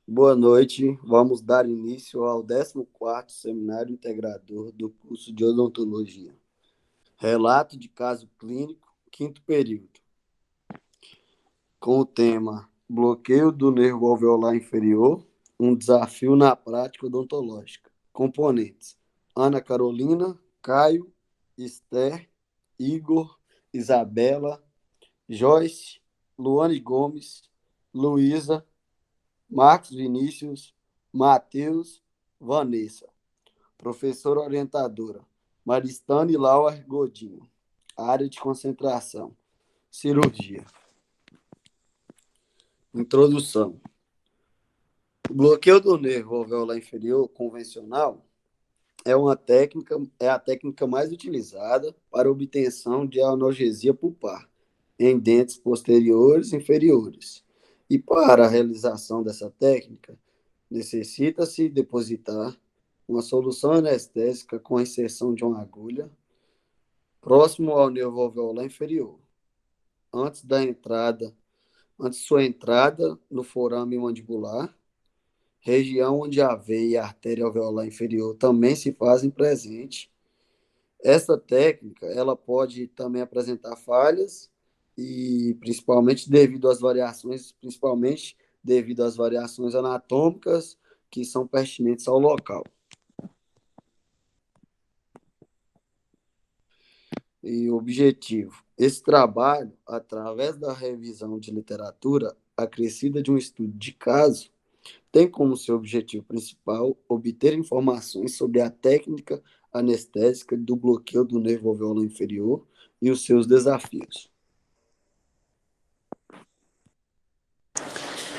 Boa noite. Vamos dar início ao 14º Seminário Integrador do curso de Odontologia. Relato de caso clínico, quinto período. Com o tema Bloqueio do nervo alveolar inferior, um desafio na prática odontológica. Componentes: Ana Carolina, Caio, Esther, Igor, Isabela, Joyce, Luane Gomes, Luísa, Marcos Vinícius, Matheus, Vanessa. Professora orientadora, Maristane Lauer Godinho. Área de concentração, cirurgia. Introdução. O bloqueio do nervo alveolar inferior convencional é a técnica mais utilizada para obtenção de analgesia pulpar em dentes posteriores e inferiores. E para a realização dessa técnica, necessita-se depositar uma solução anestésica com a inserção de uma agulha próximo ao nervo alveolar inferior, antes de sua entrada no forame mandibular, região onde a veia e a artéria alveolar inferior também se fazem presente. Essa técnica, ela pode também apresentar falhas e principalmente devido às variações anatômicas que são pertinentes ao local. E objetivo. Esse trabalho, através da revisão de literatura acrescida de um estudo de caso, tem como seu objetivo principal obter informações sobre a técnica anestésica do bloqueio do nervo alveolar inferior e os seus desafios.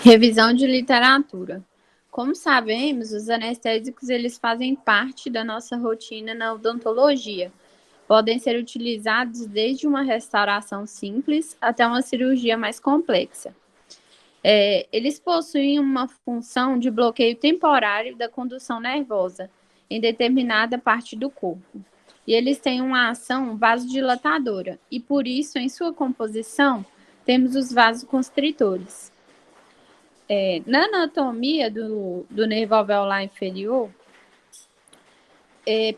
Revisão de literatura. Como sabemos, os anestésicos eles fazem parte da nossa rotina na odontologia. Podem ser utilizados desde uma restauração simples até uma cirurgia mais complexa. Eles possuem uma função de bloqueio temporário da condução nervosa em determinada parte do corpo. E eles têm uma ação vasodilatadora, e por isso, em sua composição, temos os vasoconstritores. Na anatomia do nervo alveolar inferior,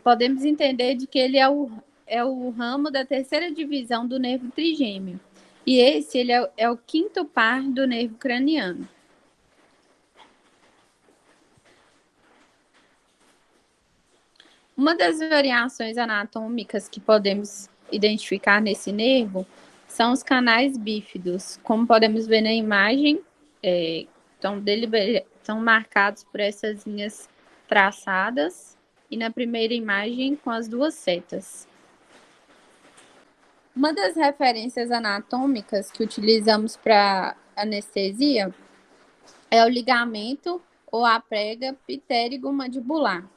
podemos entender de que ele é o ramo da terceira divisão do nervo trigêmeo. E esse ele é o quinto par do nervo craniano. Uma das variações anatômicas que podemos identificar nesse nervo são os canais bífidos. Como podemos ver na imagem, estão marcados por essas linhas traçadas e na primeira imagem com as duas setas. Uma das referências anatômicas que utilizamos para anestesia é o ligamento ou a prega pitérigo-mandibular,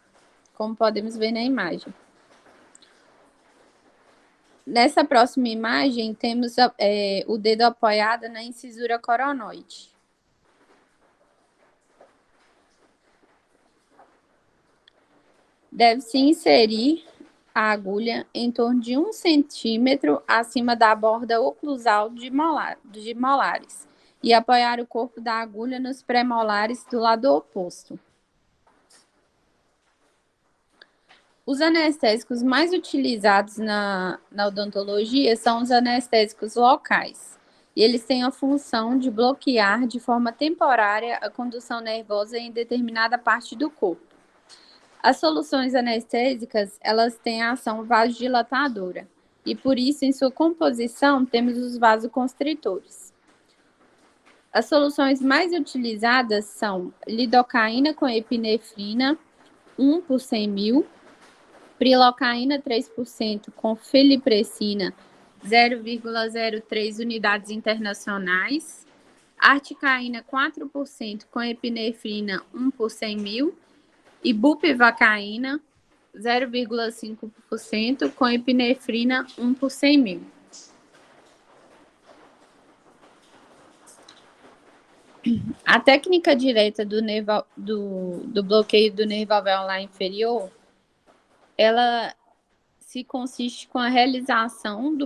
como podemos ver na imagem. Nessa próxima imagem, temos o dedo apoiado na incisura coronoide. Deve-se inserir a agulha em torno de 1 centímetro acima da borda oclusal de molares e apoiar o corpo da agulha nos pré-molares do lado oposto. Os anestésicos mais utilizados na odontologia são os anestésicos locais. E eles têm a função de bloquear de forma temporária a condução nervosa em determinada parte do corpo. As soluções anestésicas, elas têm a ação vasodilatadora. E por isso, em sua composição, temos os vasoconstritores. As soluções mais utilizadas são lidocaína com epinefrina, 1 por 100 mil, prilocaína 3% com felipressina 0,03 unidades internacionais, articaína 4% com epinefrina 1 por 100 mil e bupivacaína 0,5% com epinefrina 1 por 100 mil. A técnica direta do bloqueio do nervo alveolar inferior, ela se consiste com a realização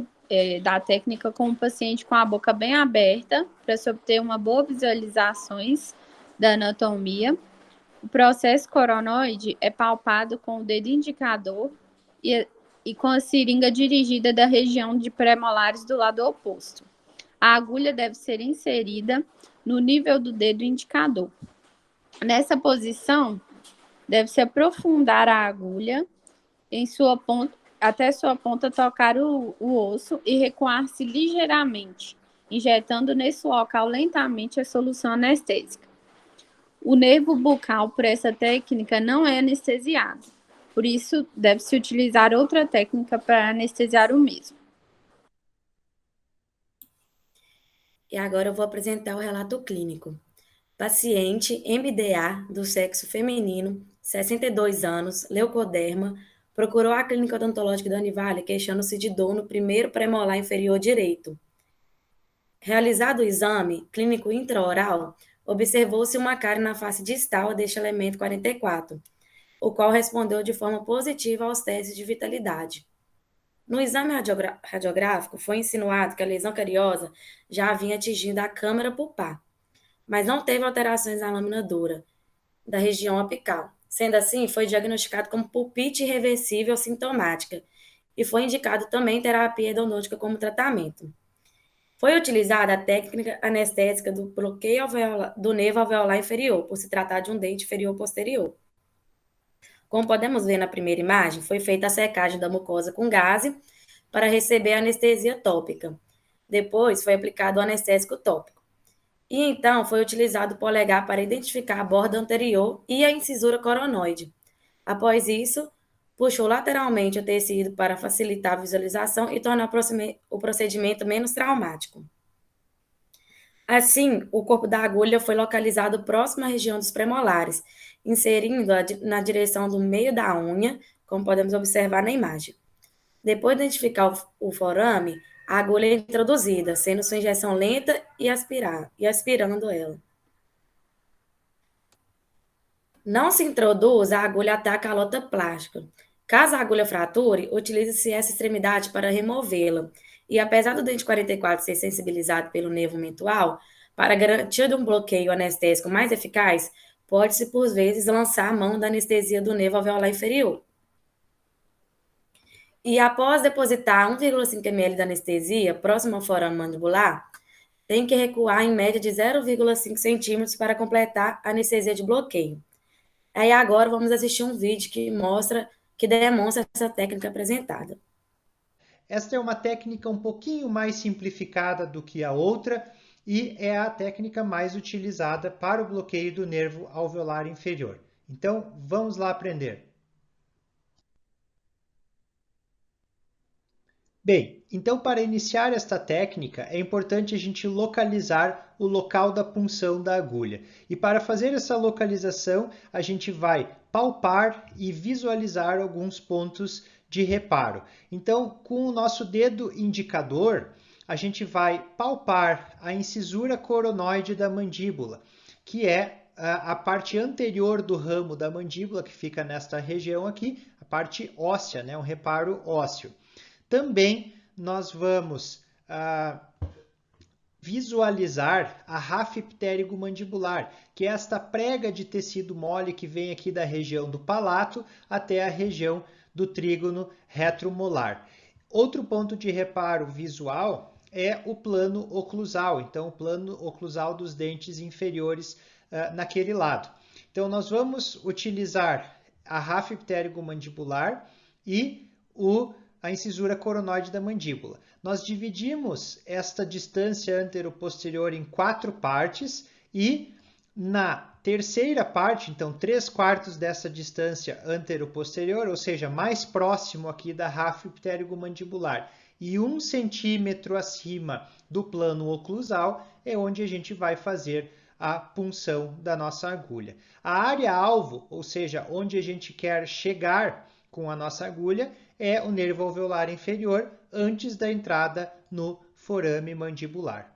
da técnica com o paciente com a boca bem aberta, para se obter uma boa visualizações da anatomia. O processo coronoide é palpado com o dedo indicador e com a seringa dirigida da região de premolares do lado oposto. A agulha deve ser inserida no nível do dedo indicador. Nessa posição, deve-se aprofundar a agulha em sua ponta, até sua ponta tocar o osso e recuar-se ligeiramente, injetando nesse local lentamente a solução anestésica. O nervo bucal, por essa técnica, não é anestesiado. Por isso, deve-se utilizar outra técnica para anestesiar o mesmo. E agora eu vou apresentar o relato clínico. Paciente MDA do sexo feminino, 62 anos, leucoderma, procurou a clínica odontológica da Univale queixando-se de dor no primeiro premolar inferior direito. Realizado o exame clínico intraoral, observou-se uma cárie na face distal deste elemento 44, o qual respondeu de forma positiva aos testes de vitalidade. No exame radiográfico, foi insinuado que a lesão cariosa já havia atingido a câmara pulpar, mas não teve alterações na lâmina dura da região apical. Sendo assim, foi diagnosticado como pulpite irreversível sintomática e foi indicado também terapia endodôntica como tratamento. Foi utilizada a técnica anestésica do bloqueio do nervo alveolar inferior, por se tratar de um dente inferior posterior. Como podemos ver na primeira imagem, foi feita a secagem da mucosa com gaze para receber a anestesia tópica. Depois, foi aplicado o anestésico tópico. E então, foi utilizado o polegar para identificar a borda anterior e a incisura coronoide. Após isso, puxou lateralmente o tecido para facilitar a visualização e tornar o procedimento menos traumático. Assim, o corpo da agulha foi localizado próximo à região dos premolares, inserindo-a na direção do meio da unha, como podemos observar na imagem. Depois de identificar o forame, a agulha é introduzida, sendo sua injeção lenta e aspirando ela. Não se introduz a agulha até a calota plástica. Caso a agulha frature, utiliza-se essa extremidade para removê-la. E apesar do dente 44 ser sensibilizado pelo nervo mental, para garantia de um bloqueio anestésico mais eficaz, pode-se, por vezes, lançar a mão da anestesia do nervo alveolar inferior. E após depositar 1,5 ml de anestesia próximo ao forame mandibular, tem que recuar em média de 0,5 centímetros para completar a anestesia de bloqueio. Aí agora vamos assistir um vídeo que demonstra essa técnica apresentada. Esta é uma técnica um pouquinho mais simplificada do que a outra e é a técnica mais utilizada para o bloqueio do nervo alveolar inferior. Então, vamos lá aprender. Bem, então para iniciar esta técnica é importante a gente localizar o local da punção da agulha. E para fazer essa localização, a gente vai palpar e visualizar alguns pontos de reparo. Então, com o nosso dedo indicador, a gente vai palpar a incisura coronoide da mandíbula, que é a parte anterior do ramo da mandíbula, que fica nesta região aqui, a parte óssea, né? Um reparo ósseo. Também nós vamos visualizar a ráfia pterigo-mandibular, que é esta prega de tecido mole que vem aqui da região do palato até a região do trígono retromolar. Outro ponto de reparo visual é o plano oclusal, então o plano oclusal dos dentes inferiores naquele lado. Então nós vamos utilizar a ráfia pterigo-mandibular e a incisura coronoide da mandíbula. Nós dividimos esta distância antero-posterior em 4 partes e na terceira parte, então 3/4 dessa distância antero-posterior, ou seja, mais próximo aqui da ráfia pterigo-mandibular e 1 centímetro acima do plano oclusal é onde a gente vai fazer a punção da nossa agulha. A área-alvo, ou seja, onde a gente quer chegar com a nossa agulha, é o nervo alveolar inferior antes da entrada no forame mandibular.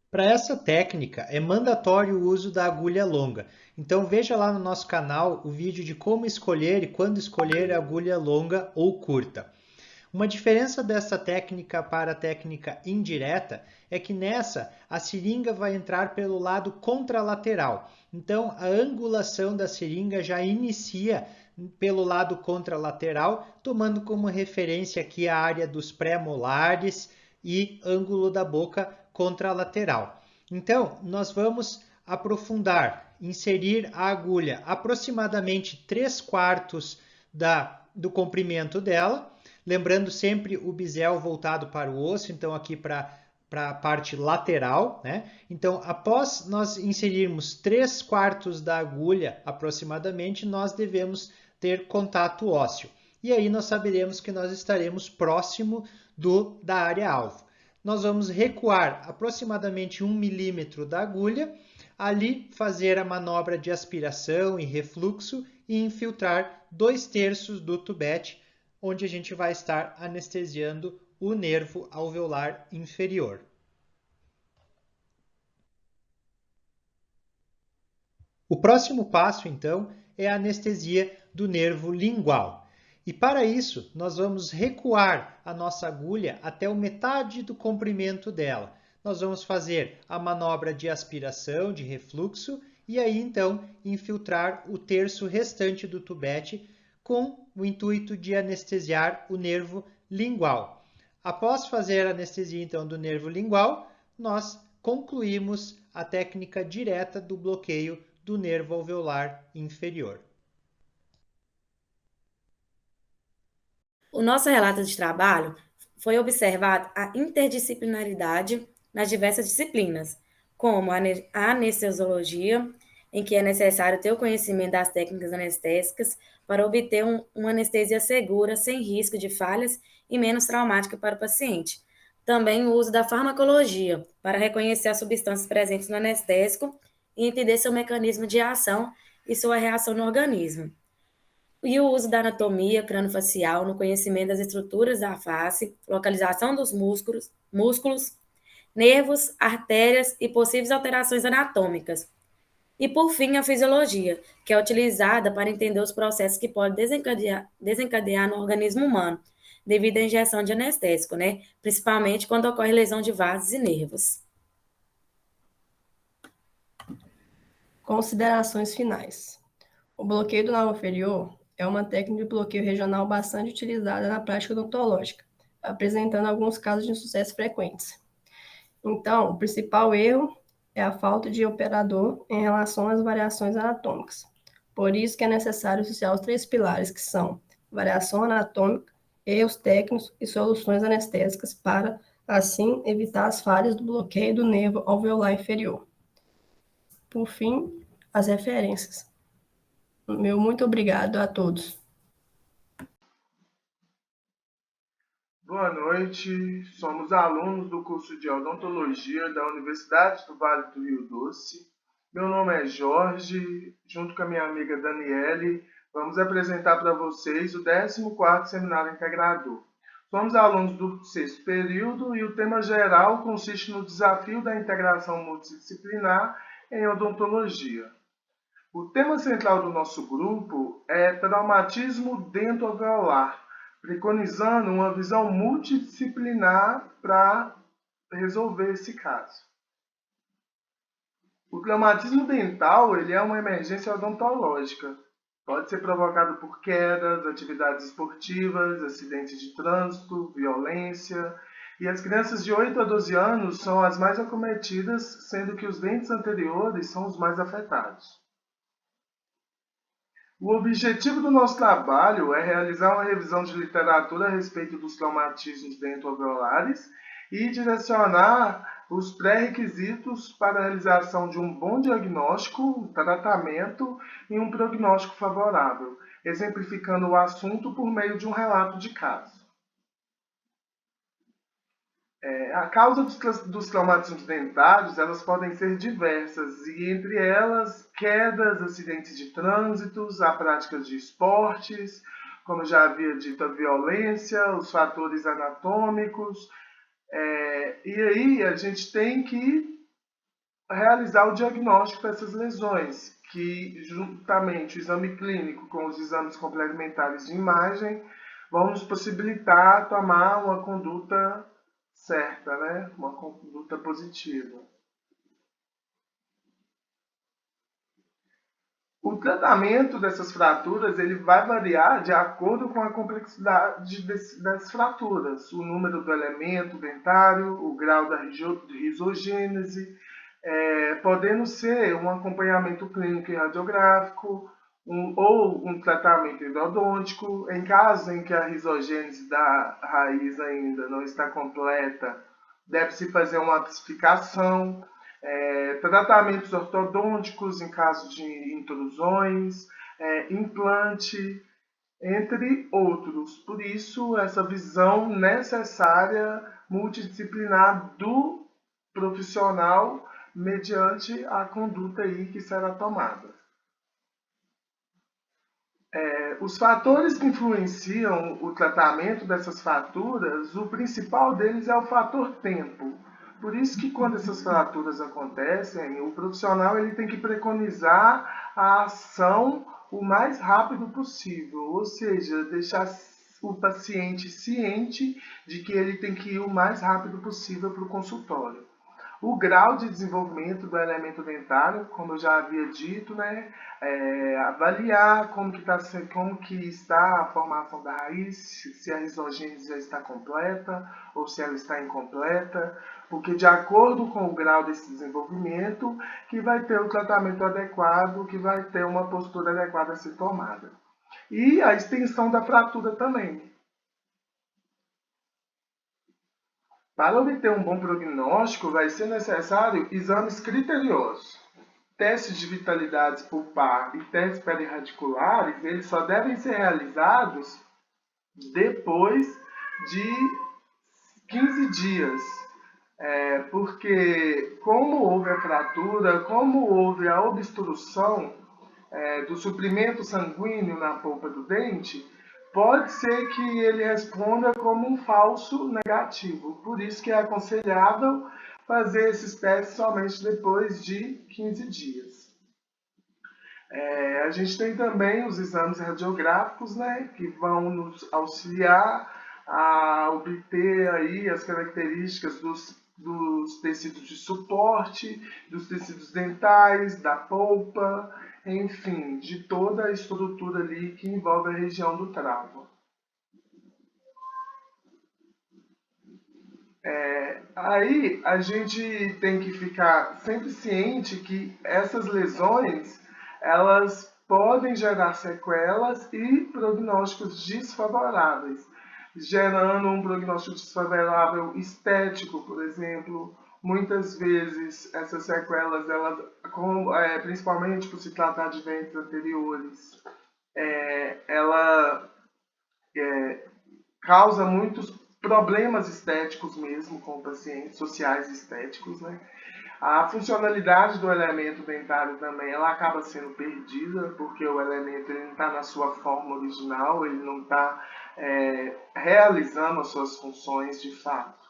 Para essa técnica é mandatório o uso da agulha longa. Então veja lá no nosso canal o vídeo de como escolher e quando escolher a agulha longa ou curta. Uma diferença dessa técnica para a técnica indireta é que nessa a seringa vai entrar pelo lado contralateral. Então a angulação da seringa já inicia pelo lado contralateral, tomando como referência aqui a área dos pré-molares e ângulo da boca contralateral. Então nós vamos aprofundar, inserir a agulha aproximadamente 3/4 do comprimento dela, lembrando sempre o bisel voltado para o osso, então aqui para a parte lateral, né? Então, após nós inserirmos 3/4 da agulha aproximadamente, nós devemos ter contato ósseo. E aí nós saberemos que nós estaremos próximo da área-alvo. Nós vamos recuar aproximadamente 1 milímetro da agulha, ali fazer a manobra de aspiração e refluxo e infiltrar 2/3 do tubete, onde a gente vai estar anestesiando o nervo alveolar inferior. O próximo passo, então, é a anestesia do nervo lingual. E para isso, nós vamos recuar a nossa agulha até a metade do comprimento dela. Nós vamos fazer a manobra de aspiração, de refluxo, e aí então infiltrar o terço restante do tubete com o intuito de anestesiar o nervo lingual. Após fazer a anestesia então do nervo lingual, nós concluímos a técnica direta do bloqueio do nervo alveolar inferior. O nosso relato de trabalho foi observado a interdisciplinaridade nas diversas disciplinas, como a anestesiologia, em que é necessário ter o conhecimento das técnicas anestésicas para obter uma anestesia segura, sem risco de falhas e menos traumática para o paciente. Também o uso da farmacologia, para reconhecer as substâncias presentes no anestésico e entender seu mecanismo de ação e sua reação no organismo. E o uso da anatomia crâniofacial no conhecimento das estruturas da face, localização dos músculos, nervos, artérias e possíveis alterações anatômicas. E, por fim, a fisiologia, que é utilizada para entender os processos que podem desencadear no organismo humano, devido à injeção de anestésico, né? Principalmente quando ocorre lesão de vasos e nervos. Considerações finais. O bloqueio do nabo inferior é uma técnica de bloqueio regional bastante utilizada na prática odontológica, apresentando alguns casos de insucesso frequentes. Então, o principal erro é a falta de operador em relação às variações anatômicas. Por isso que é necessário associar os 3 pilares, que são variação anatômica, erros técnicos e soluções anestésicas, para, assim, evitar as falhas do bloqueio do nervo alveolar inferior. Por fim, as referências. Meu muito obrigado a todos. Boa noite, somos alunos do curso de Odontologia da Universidade do Vale do Rio Doce. Meu nome é Jorge, junto com a minha amiga Daniele, vamos apresentar para vocês o 14º Seminário Integrador. Somos alunos do 6º período e o tema geral consiste no desafio da integração multidisciplinar em odontologia. O tema central do nosso grupo é traumatismo dentoalveolar, preconizando uma visão multidisciplinar para resolver esse caso. O traumatismo dental ele é uma emergência odontológica. Pode ser provocado por quedas, atividades esportivas, acidentes de trânsito, violência. E as crianças de 8 a 12 anos são as mais acometidas, sendo que os dentes anteriores são os mais afetados. O objetivo do nosso trabalho é realizar uma revisão de literatura a respeito dos traumatismos dentoalveolares e direcionar os pré-requisitos para a realização de um bom diagnóstico, um tratamento e um prognóstico favorável, exemplificando o assunto por meio de um relato de caso. A causa dos traumatismos dentários elas podem ser diversas, e entre elas, quedas, acidentes de trânsito, a práticas de esportes, como já havia dito, a violência, os fatores anatômicos. E aí a gente tem que realizar o diagnóstico dessas lesões, que juntamente o exame clínico com os exames complementares de imagem vão nos possibilitar tomar uma conduta certa, né? Uma conduta positiva. O tratamento dessas fraturas ele vai variar de acordo com a complexidade das fraturas, o número do elemento dentário, o grau da risogênese, podendo ser um acompanhamento clínico e radiográfico ou um tratamento endodôntico. Em casos em que a risogênese da raiz ainda não está completa, deve-se fazer uma apificação. Tratamentos ortodônticos em caso de intrusões, implante, entre outros. Por isso, essa visão necessária, multidisciplinar do profissional mediante a conduta aí que será tomada. Os fatores que influenciam o tratamento dessas fraturas, o principal deles é o fator tempo. Por isso que quando essas fraturas acontecem, o profissional ele tem que preconizar a ação o mais rápido possível, ou seja, deixar o paciente ciente de que ele tem que ir o mais rápido possível para o consultório. O grau de desenvolvimento do elemento dentário, como eu já havia dito, né? Avaliar como que está a formação da raiz, se a risogênese já está completa ou se ela está incompleta, porque de acordo com o grau desse desenvolvimento que vai ter o tratamento adequado, que vai ter uma postura adequada a ser tomada. E a extensão da fratura também. Para obter um bom prognóstico, vai ser necessário exames criteriosos. Testes de vitalidade pulpar e testes perirradiculares, eles só devem ser realizados depois de 15 dias. Porque como houve a fratura, como houve a obstrução do suprimento sanguíneo na polpa do dente, pode ser que ele responda como um falso negativo. Por isso que é aconselhável fazer esses testes somente depois de 15 dias. A gente tem também os exames radiográficos, né, que vão nos auxiliar a obter aí as características dos tecidos de suporte, dos tecidos dentais, da polpa, enfim, de toda a estrutura ali que envolve a região do trauma. Aí a gente tem que ficar sempre ciente que essas lesões, elas podem gerar sequelas e prognósticos desfavoráveis, gerando um prognóstico desfavorável estético, por exemplo. Muitas vezes essas sequelas, elas, principalmente por se tratar de dentes anteriores, ela causa muitos problemas estéticos mesmo com o paciente, sociais e estéticos, né? A funcionalidade do elemento dentário também, ela acaba sendo perdida, porque o elemento não está na sua forma original, ele não está realizando as suas funções de fato.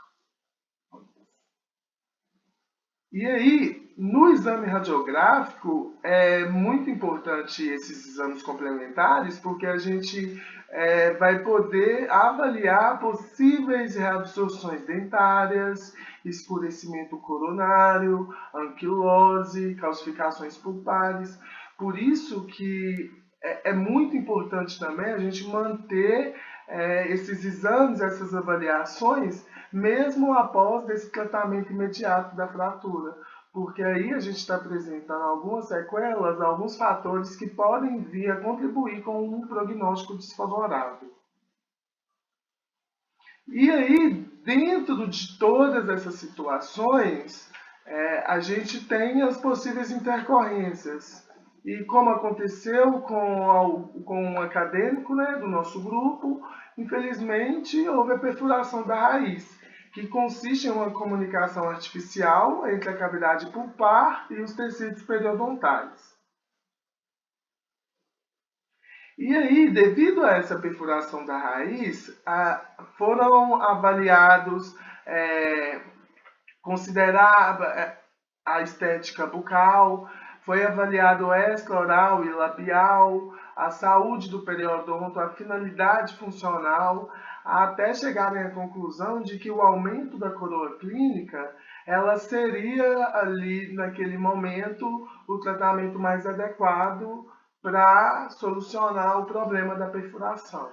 E aí, no exame radiográfico, é muito importante esses exames complementares, porque a gente vai poder avaliar possíveis reabsorções dentárias, escurecimento coronário, anquilose, calcificações pulpares. Por isso que é muito importante também a gente manter esses exames, essas avaliações, mesmo após esse tratamento imediato da fratura. Porque aí a gente está apresentando algumas sequelas, alguns fatores que podem vir a contribuir com um prognóstico desfavorável. E aí, dentro de todas essas situações, a gente tem as possíveis intercorrências. E como aconteceu com um acadêmico, né, do nosso grupo, infelizmente houve a perfuração da raiz, que consiste em uma comunicação artificial entre a cavidade pulpar e os tecidos periodontais. E aí, devido a essa perfuração da raiz, foram avaliados, considerar a estética bucal, foi avaliado extra-oral e labial, a saúde do periodonto, a finalidade funcional, até chegarem à conclusão de que o aumento da coroa clínica, ela seria ali, naquele momento, o tratamento mais adequado para solucionar o problema da perfuração.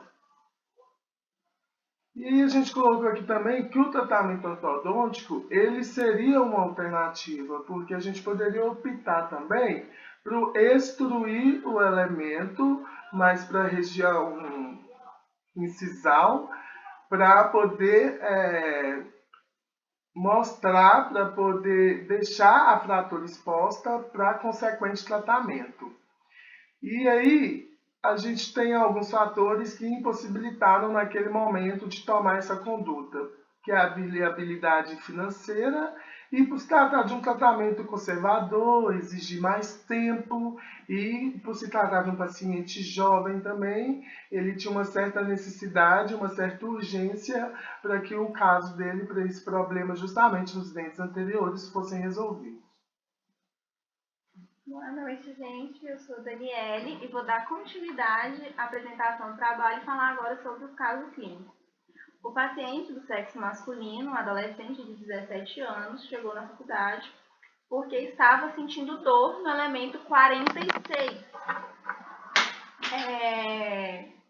E a gente colocou aqui também que o tratamento ortodôntico, ele seria uma alternativa, porque a gente poderia optar também por extruir o elemento mais para a região incisal, para poder mostrar, para poder deixar a fratura exposta para consequente tratamento. E aí, a gente tem alguns fatores que impossibilitaram naquele momento de tomar essa conduta, que é a viabilidade financeira e por se tratar de um tratamento conservador, exigir mais tempo e por se tratar de um paciente jovem também, ele tinha uma certa necessidade, uma certa urgência para que o caso dele, para esse problema justamente nos dentes anteriores, fossem resolvidos. Boa noite, gente. Eu sou Daniele e vou dar continuidade à apresentação do trabalho e falar agora sobre o caso clínico. O paciente do sexo masculino, um adolescente de 17 anos, chegou na faculdade porque estava sentindo dor no elemento 46.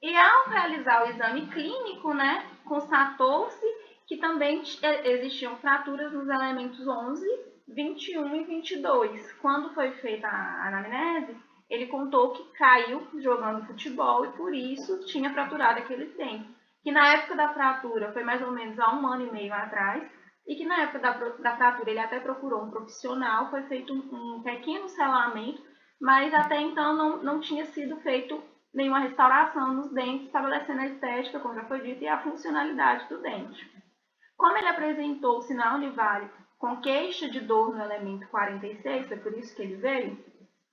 E ao realizar o exame clínico, constatou-se que também existiam fraturas nos elementos 11, 21 e 22. Quando foi feita a anamnese, ele contou que caiu jogando futebol e por isso tinha fraturado aqueles dentes. Que na época da fratura foi mais ou menos há 1 ano e meio atrás e que na época da fratura ele até procurou um profissional, foi feito um pequeno selamento, mas até então não tinha sido feito nenhuma restauração nos dentes, estabelecendo a estética, como já foi dito, e a funcionalidade do dente. Como ele apresentou o sinal Univale com queixa de dor no elemento 46, foi por isso que ele veio,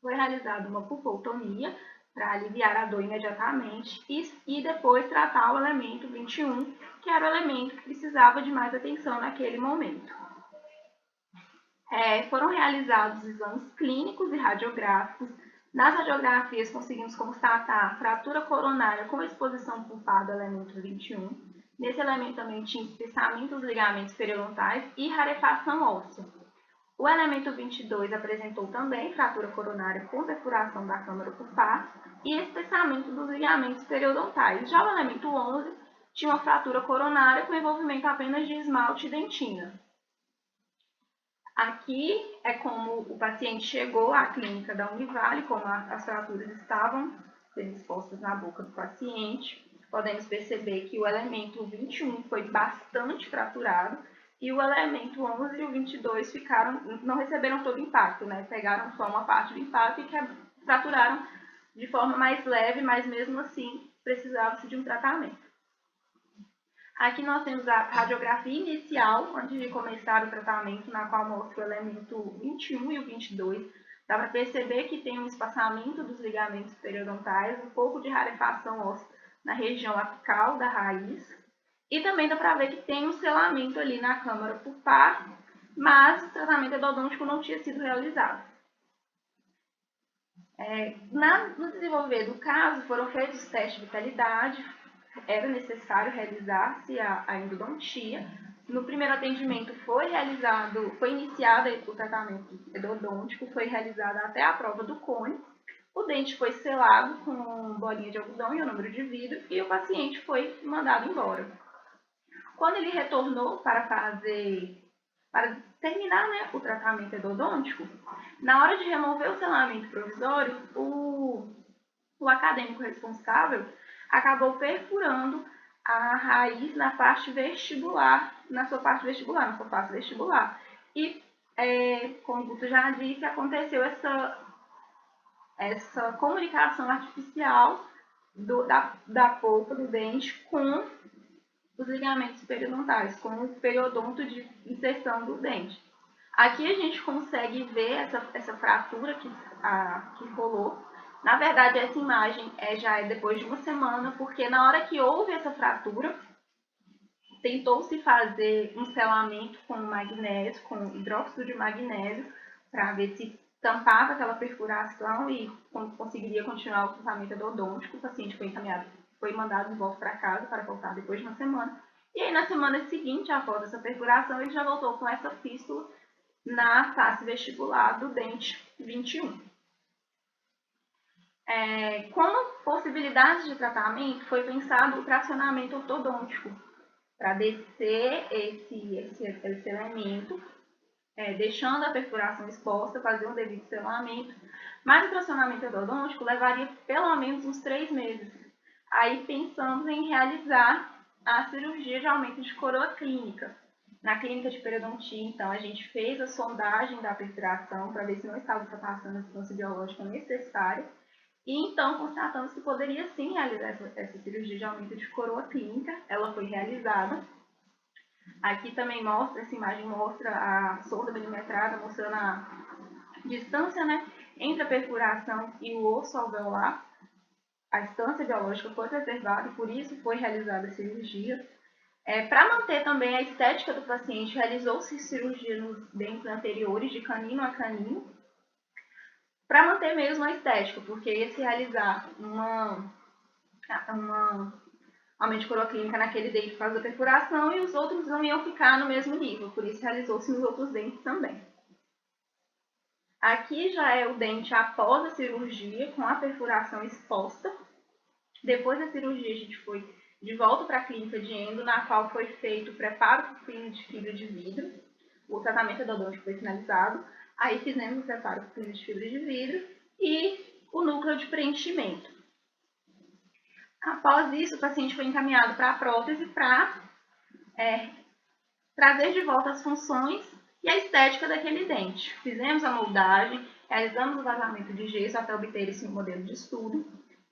foi realizada uma pulpotomia para aliviar a dor imediatamente e depois tratar o elemento 21, que era o elemento que precisava de mais atenção naquele momento. Foram realizados exames clínicos e radiográficos. Nas radiografias conseguimos constatar fratura coronária com exposição pulpar do elemento 21. Nesse elemento também tinha espessamento dos ligamentos periodontais e rarefação óssea. O elemento 22 apresentou também fratura coronária com perfuração da câmara pulpar e espessamento dos ligamentos periodontais. Já o elemento 11 tinha uma fratura coronária com envolvimento apenas de esmalte e dentina. Aqui é como o paciente chegou à clínica da Univale, como as fraturas estavam sendo expostas na boca do paciente. Podemos perceber que o elemento 21 foi bastante fraturado e o elemento 11 e o 22 não receberam todo o impacto, pegaram só uma parte do impacto e fraturaram de forma mais leve, mas mesmo assim precisava-se de um tratamento. Aqui nós temos a radiografia inicial, antes de começar o tratamento, na qual mostra o elemento 21 e o 22. Dá para perceber que tem um espaçamento dos ligamentos periodontais, um pouco de rarefação óssea na região apical da raiz. E também dá para ver que tem um selamento ali na câmara pulpar, mas o tratamento endodôntico não tinha sido realizado. No desenvolver do caso, foram feitos testes de vitalidade, era necessário realizar-se a endodontia. No primeiro atendimento foi iniciado o tratamento endodôntico, foi realizada até a prova do cone. O dente foi selado com bolinha de algodão e o número de vidro e o paciente foi mandado embora. Quando ele retornou para terminar o tratamento endodôntico, na hora de remover o selamento provisório, o acadêmico responsável acabou perfurando a raiz na face vestibular. E, como o Guto já disse, aconteceu essa comunicação artificial da polpa do dente com os ligamentos periodontais, com o periodonto de inserção do dente. Aqui a gente consegue ver essa fratura que rolou. Na verdade, essa imagem já é depois de 1 semana, porque na hora que houve essa fratura, tentou-se fazer um selamento com magnésio, com hidróxido de magnésio, para ver se tampava aquela perfuração e conseguiria continuar o tratamento endodôntico. O paciente foi mandado de volta para casa para voltar depois de uma semana. E aí, na semana seguinte, após essa perfuração, ele já voltou com essa fístula na face vestibular do dente 21. Como possibilidade de tratamento, foi pensado o tracionamento ortodôntico, para descer esse elemento, deixando a perfuração exposta, fazer um devido selamento. Mas o tracionamento ortodôntico levaria pelo menos uns 3 meses. Aí pensamos em realizar a cirurgia de aumento de coroa clínica. Na clínica de periodontia, então, a gente fez a sondagem da perfuração para ver se não estava ultrapassando a distância biológica necessária. E então constatamos que poderia sim realizar essa cirurgia de aumento de coroa clínica. Ela foi realizada. Aqui também essa imagem mostra a sonda milimetrada, mostrando a distância, né, entre a perfuração e o osso alveolar. A distância biológica foi preservada e por isso foi realizada a cirurgia. Para manter também a estética do paciente, realizou-se cirurgia nos dentes anteriores, de canino a canino, para manter mesmo a estética, porque ia se realizar uma aumento de coroa clínica naquele dente por causa da perfuração e os outros não iam ficar no mesmo nível, por isso realizou-se nos outros dentes também. Aqui já é o dente após a cirurgia, com a perfuração exposta. Depois da cirurgia, a gente foi de volta para a clínica de endo, na qual foi feito o preparo para o fino de fibra de vidro. O tratamento endodôntico foi finalizado. Aí fizemos o preparo para o fino de fibra de vidro e o núcleo de preenchimento. Após isso, o paciente foi encaminhado para a prótese para trazer de volta as funções e a estética daquele dente. Fizemos a moldagem, realizamos o vazamento de gesso até obter esse modelo de estudo.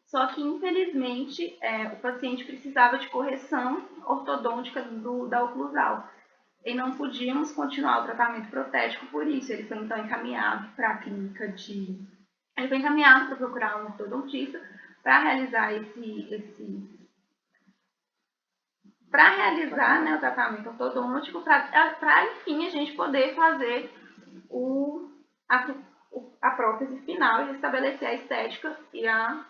Só que, infelizmente, o paciente precisava de correção ortodôntica da oclusal. E não podíamos continuar o tratamento protético por isso. Ele foi, então, encaminhado para a clínica de... Ele foi encaminhado para procurar um ortodontista para realizar né, o tratamento ortodôntico, para, enfim, a gente poder fazer a prótese final e estabelecer a estética e a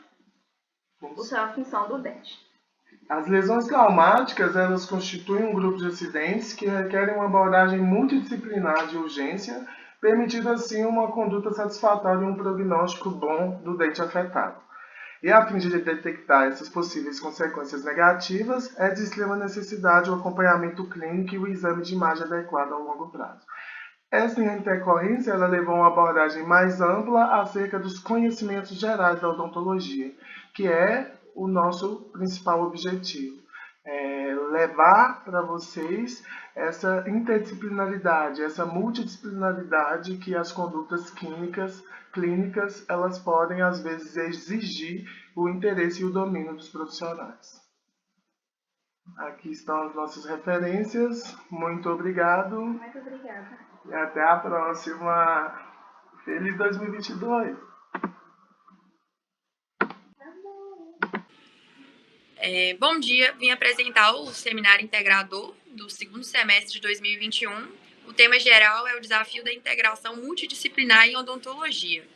função do dente. As lesões traumáticas, elas constituem um grupo de acidentes que requerem uma abordagem multidisciplinar de urgência, permitindo assim uma conduta satisfatória e um prognóstico bom do dente afetado. E a fim de detectar essas possíveis consequências negativas, é de extrema necessidade o acompanhamento clínico e o exame de imagem adequado a longo prazo. Essa intercorrência ela levou a uma abordagem mais ampla acerca dos conhecimentos gerais da odontologia, que é o nosso principal objetivo. Levar para vocês essa interdisciplinaridade, essa multidisciplinaridade que as condutas clínicas elas podem, às vezes, exigir o interesse e o domínio dos profissionais. Aqui estão as nossas referências. Muito obrigado. Muito obrigada. E até a próxima. Feliz 2022! Bom dia, vim apresentar o seminário integrador do segundo semestre de 2021. O tema geral é o desafio da integração multidisciplinar em odontologia.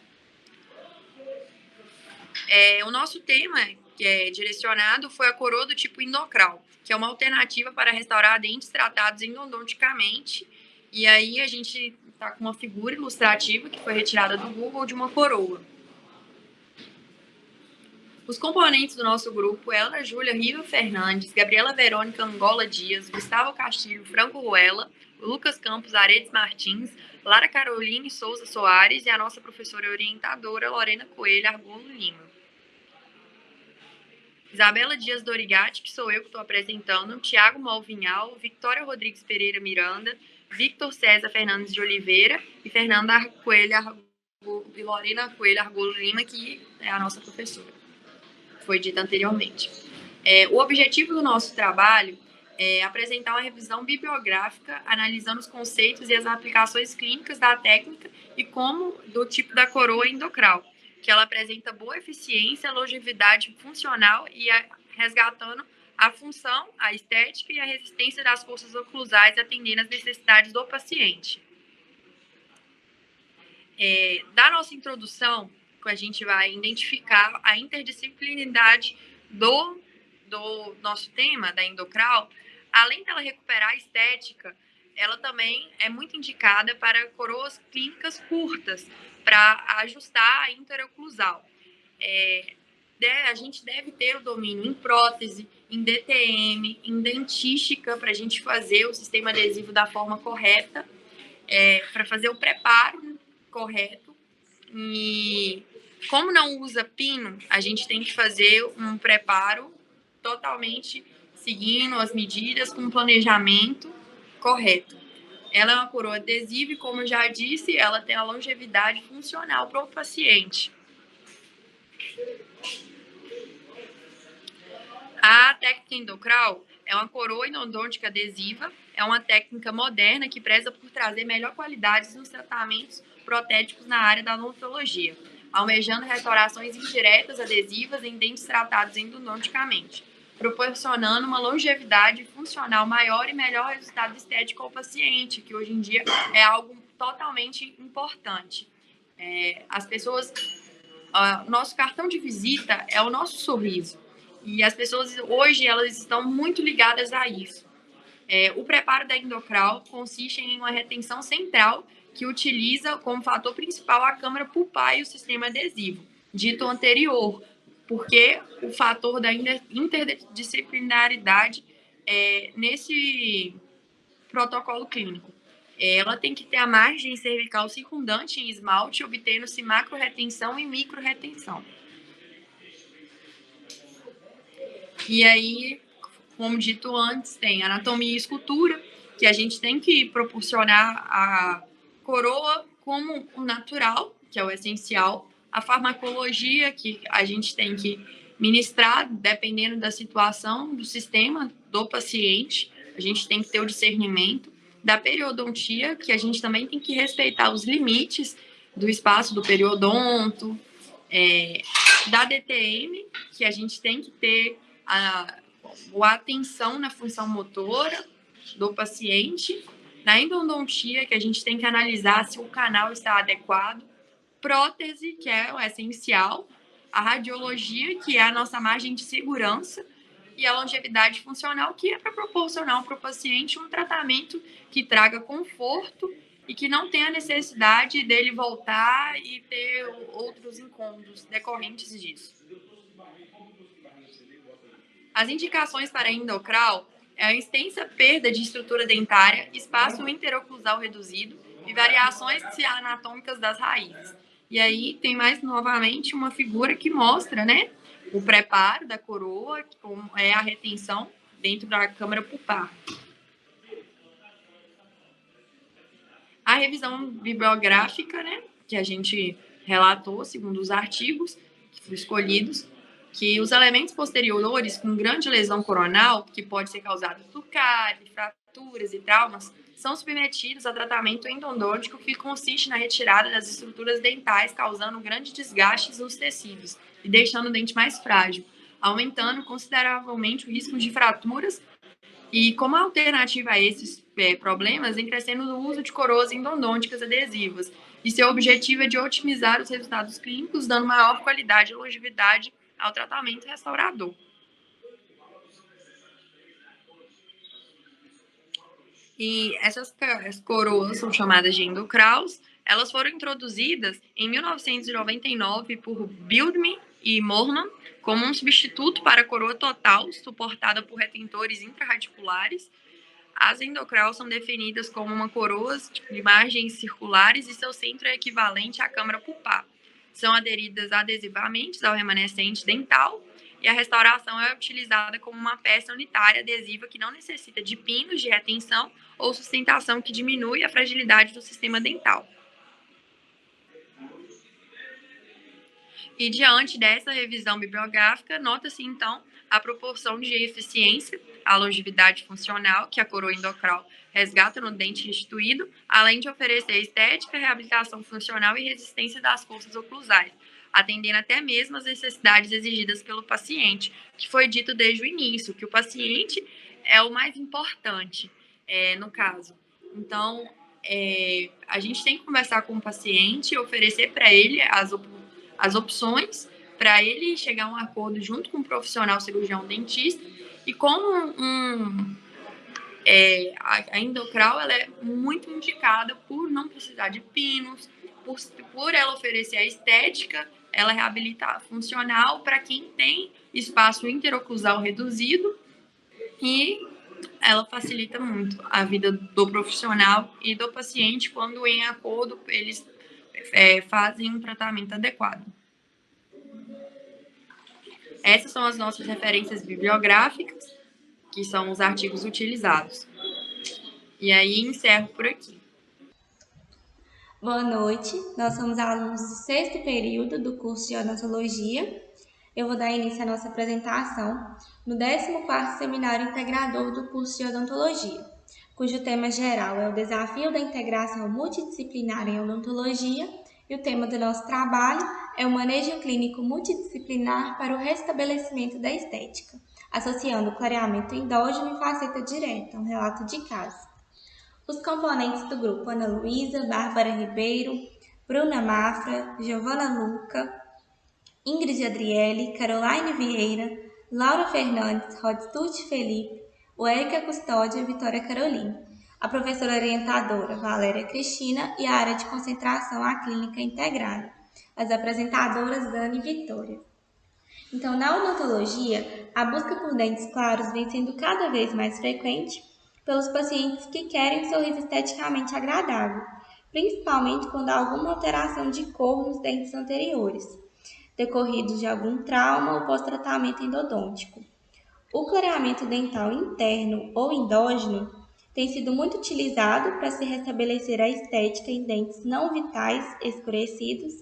O nosso tema, que é direcionado, foi a coroa do tipo endocral, que é uma alternativa para restaurar dentes tratados endodonticamente. E aí a gente está com uma figura ilustrativa que foi retirada do Google de uma coroa. Os componentes do nosso grupo: Elna Júlia Riva Fernandes, Gabriela Verônica Angola Dias, Gustavo Castilho Franco Ruela, Lucas Campos Aredes Martins, Lara Caroline Souza Soares e a nossa professora orientadora Lorena Coelho Argolo Lima. Isabela Dias Dorigatti, que sou eu que estou apresentando, Tiago Malvinhal, Victoria Rodrigues Pereira Miranda, Victor César Fernandes de Oliveira e Fernanda Coelho e Lorena Coelho Argolo Lima, que é a nossa professora. Foi dito anteriormente. O objetivo do nosso trabalho é apresentar uma revisão bibliográfica, analisando os conceitos e as aplicações clínicas da técnica e como do tipo da coroa endocral, que ela apresenta boa eficiência, longevidade funcional e resgatando a função, a estética e a resistência das forças oclusais, atendendo às necessidades do paciente. Da nossa introdução, a gente vai identificar a interdisciplinaridade do nosso tema, da endocral. Além dela recuperar a estética, ela também é muito indicada para coroas clínicas curtas, para ajustar a interoclusal. A gente deve ter o domínio em prótese, em DTM, em dentística, para a gente fazer o sistema adesivo da forma correta, para fazer o preparo correto. E como não usa pino, a gente tem que fazer um preparo totalmente seguindo as medidas, com um planejamento correto. Ela é uma coroa adesiva e, como eu já disse, ela tem a longevidade funcional para o paciente. A técnica endocral é uma coroa endodôntica adesiva, é uma técnica moderna que preza por trazer melhor qualidade nos tratamentos protéticos na área da odontologia, almejando restaurações indiretas adesivas em dentes tratados endodonticamente, proporcionando uma longevidade funcional maior e melhor resultado estético ao paciente, que hoje em dia é algo totalmente importante. As pessoas, nosso cartão de visita é o nosso sorriso. E as pessoas hoje elas estão muito ligadas a isso. O preparo da endocral consiste em uma retenção central que utiliza como fator principal a câmara pulpar e o sistema adesivo, dito anterior, porque o fator da interdisciplinaridade nesse protocolo clínico. Ela tem que ter a margem cervical circundante em esmalte, obtendo-se macro-retenção e micro-retenção. E aí, como dito antes, tem anatomia e escultura, que a gente tem que proporcionar a coroa como o natural, que é o essencial, a farmacologia, que a gente tem que ministrar dependendo da situação, do sistema do paciente, a gente tem que ter o discernimento, da periodontia, que a gente também tem que respeitar os limites do espaço do periodonto, da DTM, que a gente tem que ter a atenção na função motora do paciente, na endodontia, que a gente tem que analisar se o canal está adequado, prótese, que é o essencial, a radiologia, que é a nossa margem de segurança, e a longevidade funcional, que é para proporcionar para o paciente um tratamento que traga conforto e que não tenha necessidade dele voltar e ter outros incômodos decorrentes disso. As indicações para a endocral é a extensa perda de estrutura dentária, espaço interoclusal reduzido e variações anatômicas das raízes. E aí tem mais novamente uma figura que mostra, né, o preparo da coroa, como é a retenção dentro da câmara pulpar. A revisão bibliográfica, né, que a gente relatou, segundo os artigos que foram escolhidos, que os elementos posteriores com grande lesão coronal, que pode ser causada por cárie, fraturas e traumas, são submetidos a tratamento endodôntico que consiste na retirada das estruturas dentais, causando grande desgaste nos tecidos e deixando o dente mais frágil, aumentando consideravelmente o risco de fraturas. E como alternativa a esses problemas, vem crescendo o uso de coroas endodônticas adesivas. E seu objetivo é de otimizar os resultados clínicos, dando maior qualidade e longevidade ao tratamento restaurador. E essas coroas são chamadas de endocrals. Elas foram introduzidas em 1999 por Bildman e Morman como um substituto para a coroa total, suportada por retentores intrarradiculares. As endocrals são definidas como uma coroa de margens circulares e seu centro é equivalente à câmara pulpar. São aderidas adesivamente ao remanescente dental e a restauração é utilizada como uma peça unitária adesiva que não necessita de pinos de retenção ou sustentação que diminui a fragilidade do sistema dental. E diante dessa revisão bibliográfica, nota-se então a proporção de eficiência, a longevidade funcional que a coroa endocral resgata no dente restituído, além de oferecer estética, reabilitação funcional e resistência das forças oclusais, atendendo até mesmo às necessidades exigidas pelo paciente, que foi dito desde o início, que o paciente é o mais importante no caso. Então, a gente tem que conversar com o paciente, oferecer para ele as opções, para ele chegar a um acordo junto com o profissional cirurgião dentista. E como a endocral, ela é muito indicada por não precisar de pinos, por ela oferecer a estética, ela reabilita funcional para quem tem espaço interoclusal reduzido, e ela facilita muito a vida do profissional e do paciente quando, em acordo, eles fazem um tratamento adequado. Essas são as nossas referências bibliográficas, que são os artigos utilizados. E aí encerro por aqui. Boa noite, nós somos alunos do 6º período do curso de odontologia. Eu vou dar início à nossa apresentação no 14º Seminário Integrador do curso de odontologia, cujo tema geral é o desafio da integração multidisciplinar em odontologia, e o tema do nosso trabalho é o manejo clínico multidisciplinar para o restabelecimento da estética, associando o clareamento endógeno e faceta direta, um relato de caso. Os componentes do grupo: Ana Luísa, Bárbara Ribeiro, Bruna Mafra, Giovana Luca, Ingrid Adriele, Caroline Vieira, Laura Fernandes, Rodstut Felipe, Érica Custódia e Vitória Caroline. A professora orientadora, Valéria Cristina, e a área de concentração, a clínica integrada. As apresentadoras, Dani e Vitória. Então, na odontologia, a busca por dentes claros vem sendo cada vez mais frequente pelos pacientes que querem um sorriso esteticamente agradável, principalmente quando há alguma alteração de cor nos dentes anteriores, decorridos de algum trauma ou pós-tratamento endodôntico. O clareamento dental interno ou endógeno tem sido muito utilizado para se restabelecer a estética em dentes não vitais escurecidos,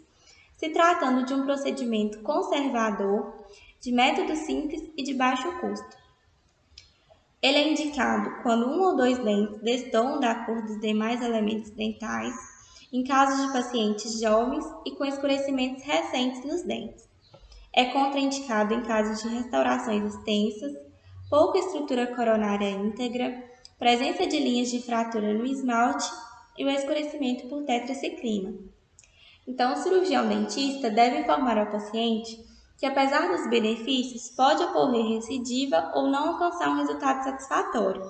se tratando de um procedimento conservador, de método simples e de baixo custo. Ele é indicado quando um ou dois dentes destoam da cor dos demais elementos dentais, em casos de pacientes jovens e com escurecimentos recentes nos dentes. É contraindicado em casos de restaurações extensas, pouca estrutura coronária íntegra, presença de linhas de fratura no esmalte e o escurecimento por tetraciclina. Então, o cirurgião dentista deve informar ao paciente que, apesar dos benefícios, pode ocorrer recidiva ou não alcançar um resultado satisfatório.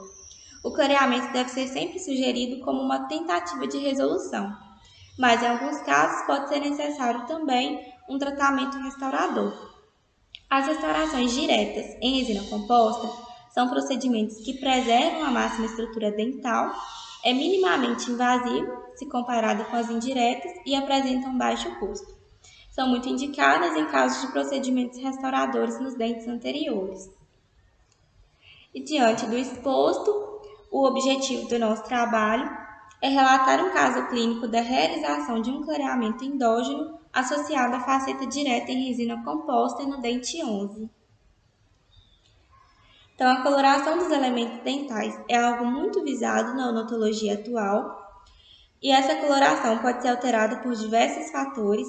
O clareamento deve ser sempre sugerido como uma tentativa de resolução, mas em alguns casos pode ser necessário também um tratamento restaurador. As restaurações diretas em resina composta são procedimentos que preservam a máxima estrutura dental, é minimamente invasivo se comparado com as indiretas e apresentam baixo custo. São muito indicadas em casos de procedimentos restauradores nos dentes anteriores. E diante do exposto, o objetivo do nosso trabalho é relatar um caso clínico da realização de um clareamento endógeno associado à faceta direta em resina composta no dente 11. Então, a coloração dos elementos dentais é algo muito visado na odontologia atual, e essa coloração pode ser alterada por diversos fatores,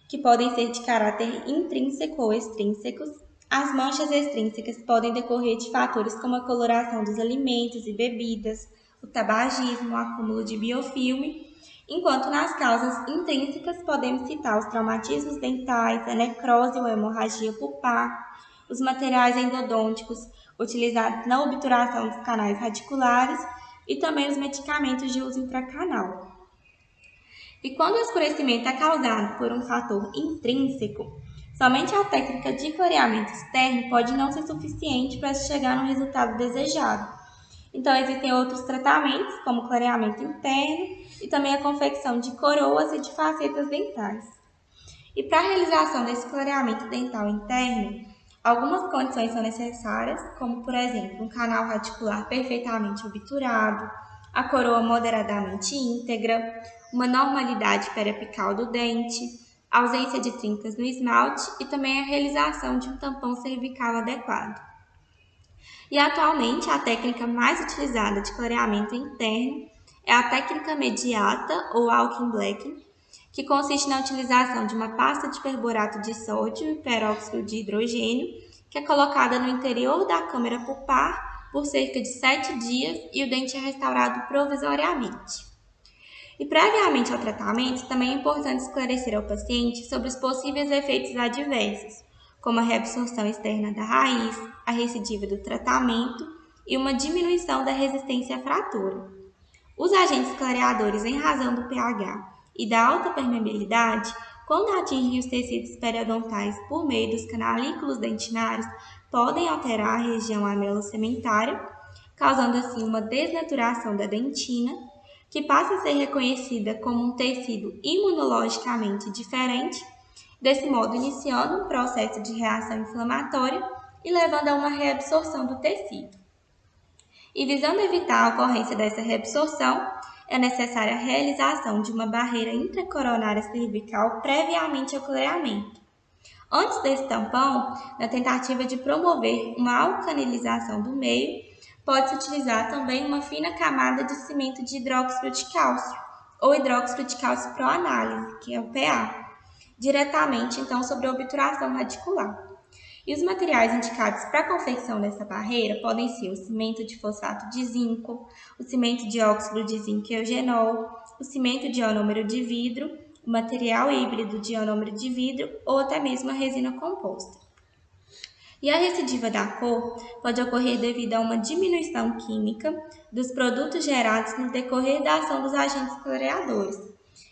que podem ser de caráter intrínseco ou extrínsecos. As manchas extrínsecas podem decorrer de fatores como a coloração dos alimentos e bebidas, o tabagismo, o acúmulo de biofilme, enquanto nas causas intrínsecas podemos citar os traumatismos dentais, a necrose ou hemorragia pulpar, os materiais endodônticos utilizados na obturação dos canais radiculares e também os medicamentos de uso intracanal. E quando o escurecimento é causado por um fator intrínseco, somente a técnica de clareamento externo pode não ser suficiente para se chegar no resultado desejado. Então, existem outros tratamentos, como clareamento interno e também a confecção de coroas e de facetas dentais. E para a realização desse clareamento dental interno, algumas condições são necessárias, como, por exemplo, um canal radicular perfeitamente obturado, a coroa moderadamente íntegra, uma normalidade periapical do dente, ausência de trincas no esmalte e também a realização de um tampão cervical adequado. E atualmente a técnica mais utilizada de clareamento interno é a técnica mediata ou Alkin Blacking, que consiste na utilização de uma pasta de perborato de sódio e peróxido de hidrogênio, que é colocada no interior da câmara pulpar por cerca de 7 dias e o dente é restaurado provisoriamente. E previamente ao tratamento, também é importante esclarecer ao paciente sobre os possíveis efeitos adversos, como a reabsorção externa da raiz, a recidiva do tratamento e uma diminuição da resistência à fratura. Os agentes clareadores, em razão do pH e da alta permeabilidade, quando atingem os tecidos periodontais por meio dos canalículos dentinários, podem alterar a região amelocementária, causando assim uma desnaturação da dentina, que passa a ser reconhecida como um tecido imunologicamente diferente, desse modo iniciando um processo de reação inflamatória e levando a uma reabsorção do tecido. E visando evitar a ocorrência dessa reabsorção, é necessária a realização de uma barreira intracoronária cervical previamente ao clareamento. Antes desse tampão, na tentativa de promover uma alcanilização do meio, pode-se utilizar também uma fina camada de cimento de hidróxido de cálcio, ou hidróxido de cálcio proanálise, que é o PA, diretamente então sobre a obturação radicular. E os materiais indicados para a confecção dessa barreira podem ser o cimento de fosfato de zinco, o cimento de óxido de zinco eugenol, o cimento de ionômero de vidro, o material híbrido de ionômero de vidro ou até mesmo a resina composta. E a recidiva da cor pode ocorrer devido a uma diminuição química dos produtos gerados no decorrer da ação dos agentes clareadores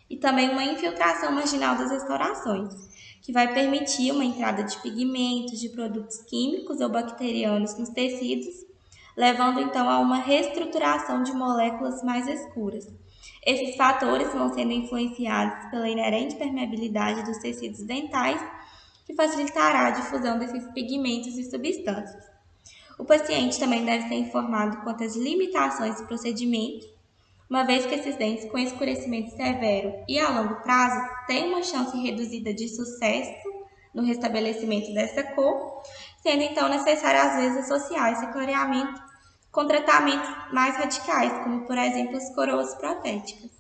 e também uma infiltração marginal das restaurações, que vai permitir uma entrada de pigmentos, de produtos químicos ou bacterianos nos tecidos, levando então a uma reestruturação de moléculas mais escuras. Esses fatores vão sendo influenciados pela inerente permeabilidade dos tecidos dentais, que facilitará a difusão desses pigmentos e substâncias. O paciente também deve ser informado quanto às limitações do procedimento, uma vez que esses dentes com escurecimento severo e a longo prazo têm uma chance reduzida de sucesso no restabelecimento dessa cor, sendo então necessário às vezes associar esse clareamento com tratamentos mais radicais, como por exemplo as coroas protéticas.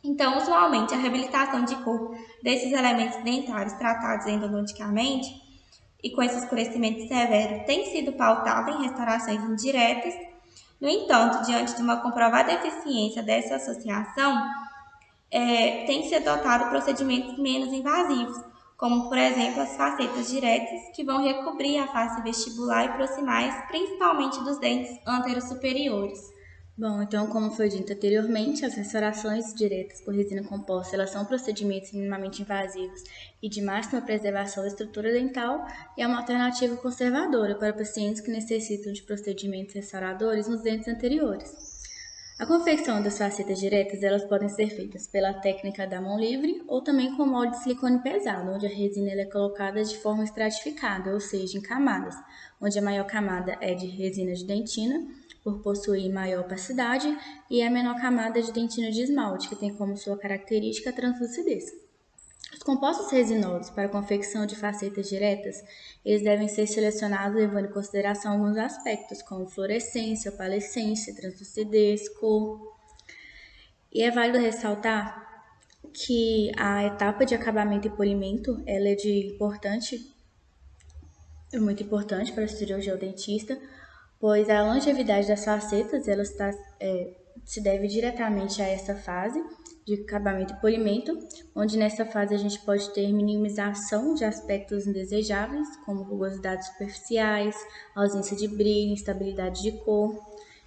Então, usualmente, a reabilitação de cor desses elementos dentários tratados endodonticamente e com esse escurecimento severo tem sido pautada em restaurações indiretas. No entanto, diante de uma comprovada eficiência dessa associação, tem se adotado procedimentos menos invasivos, como, por exemplo, as facetas diretas, que vão recobrir a face vestibular e proximais, principalmente dos dentes anterosuperiores. Bom, então, como foi dito anteriormente, as restaurações diretas por resina composta, elas são procedimentos minimamente invasivos e de máxima preservação da estrutura dental e é uma alternativa conservadora para pacientes que necessitam de procedimentos restauradores nos dentes anteriores. A confecção das facetas diretas, elas podem ser feitas pela técnica da mão livre ou também com molde de silicone pesado, onde a resina é colocada de forma estratificada, ou seja, em camadas, onde a maior camada é de resina de dentina, por possuir maior opacidade, e a menor camada de dentina de esmalte, que tem como sua característica a translucidez. Os compostos resinosos para a confecção de facetas diretas, eles devem ser selecionados levando em consideração alguns aspectos, como fluorescência, opalescência, translucidez, cor. E é válido ressaltar que a etapa de acabamento e polimento, ela é muito importante para o cirurgião dentista, pois a longevidade das facetas se deve diretamente a essa fase de acabamento e polimento, onde nessa fase a gente pode ter minimização de aspectos indesejáveis, como rugosidades superficiais, ausência de brilho, instabilidade de cor.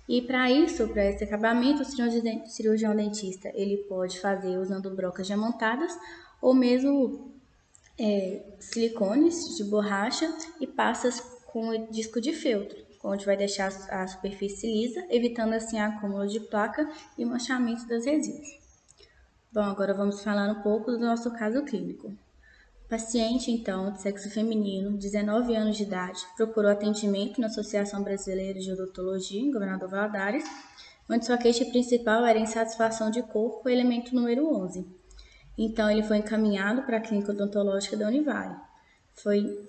E para esse acabamento, o cirurgião dentista ele pode fazer usando brocas diamantadas ou mesmo silicones de borracha e passas com disco de feltro, onde vai deixar a superfície lisa, evitando assim acúmulo de placa e manchamento das resinas. Bom, agora vamos falar um pouco do nosso caso clínico. O paciente, então, de sexo feminino, 19 anos de idade, procurou atendimento na Associação Brasileira de Odontologia, em Governador Valadares, onde sua queixa principal era insatisfação de cor com o elemento número 11. Então, ele foi encaminhado para a clínica odontológica da Univale. Foi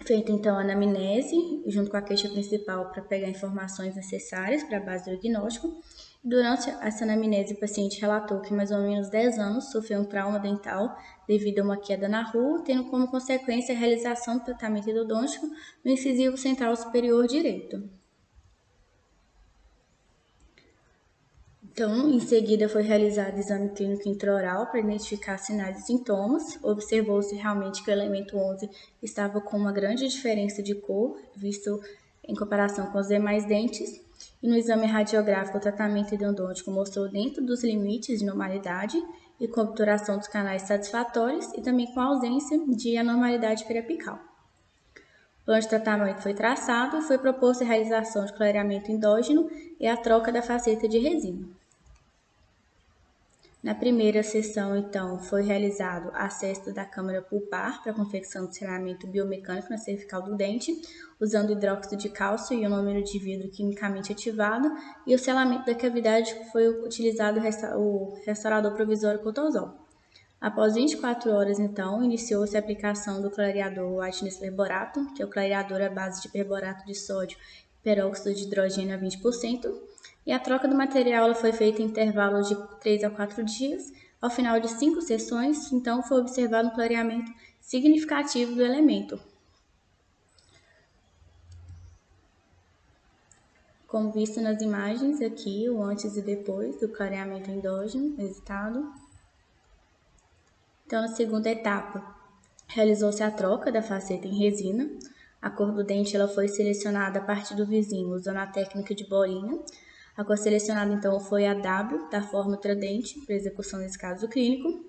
feita então a anamnese, junto com a queixa principal, para pegar informações necessárias para a base do diagnóstico. Durante essa anamnese, o paciente relatou que mais ou menos 10 anos sofreu um trauma dental devido a uma queda na rua, tendo como consequência a realização do tratamento endodôntico no incisivo central superior direito. Então, em seguida, foi realizado exame clínico intraoral para identificar sinais e sintomas. Observou-se realmente que o elemento 11 estava com uma grande diferença de cor, visto em comparação com os demais dentes. E no exame radiográfico, o tratamento endodôntico mostrou dentro dos limites de normalidade e com obturação dos canais satisfatórios e também com ausência de anormalidade periapical. O plano de tratamento foi traçado e foi proposto a realização de clareamento endógeno e a troca da faceta de resina. Na primeira sessão, então, foi realizado acesso da câmara pulpar para a confecção do cerramento biomecânico na cervical do dente, usando hidróxido de cálcio e ionômero de vidro quimicamente ativado, e o selamento da cavidade foi utilizado o restaurador provisório Cotosol. Após 24 horas, então, iniciou-se a aplicação do clareador whitening perborato, que é o clareador à base de perborato de sódio e peróxido de hidrogênio a 20%, e a troca do material ela foi feita em intervalos de 3 a 4 dias. Ao final de 5 sessões, então, foi observado um clareamento significativo do elemento. Como visto nas imagens aqui, o antes e depois do clareamento endógeno, resultado. Então, na segunda etapa, realizou-se a troca da faceta em resina. A cor do dente ela foi selecionada a partir do vizinho, usando a técnica de bolinha. A cor selecionada, então, foi a W, da forma ultradente, para execução nesse caso clínico.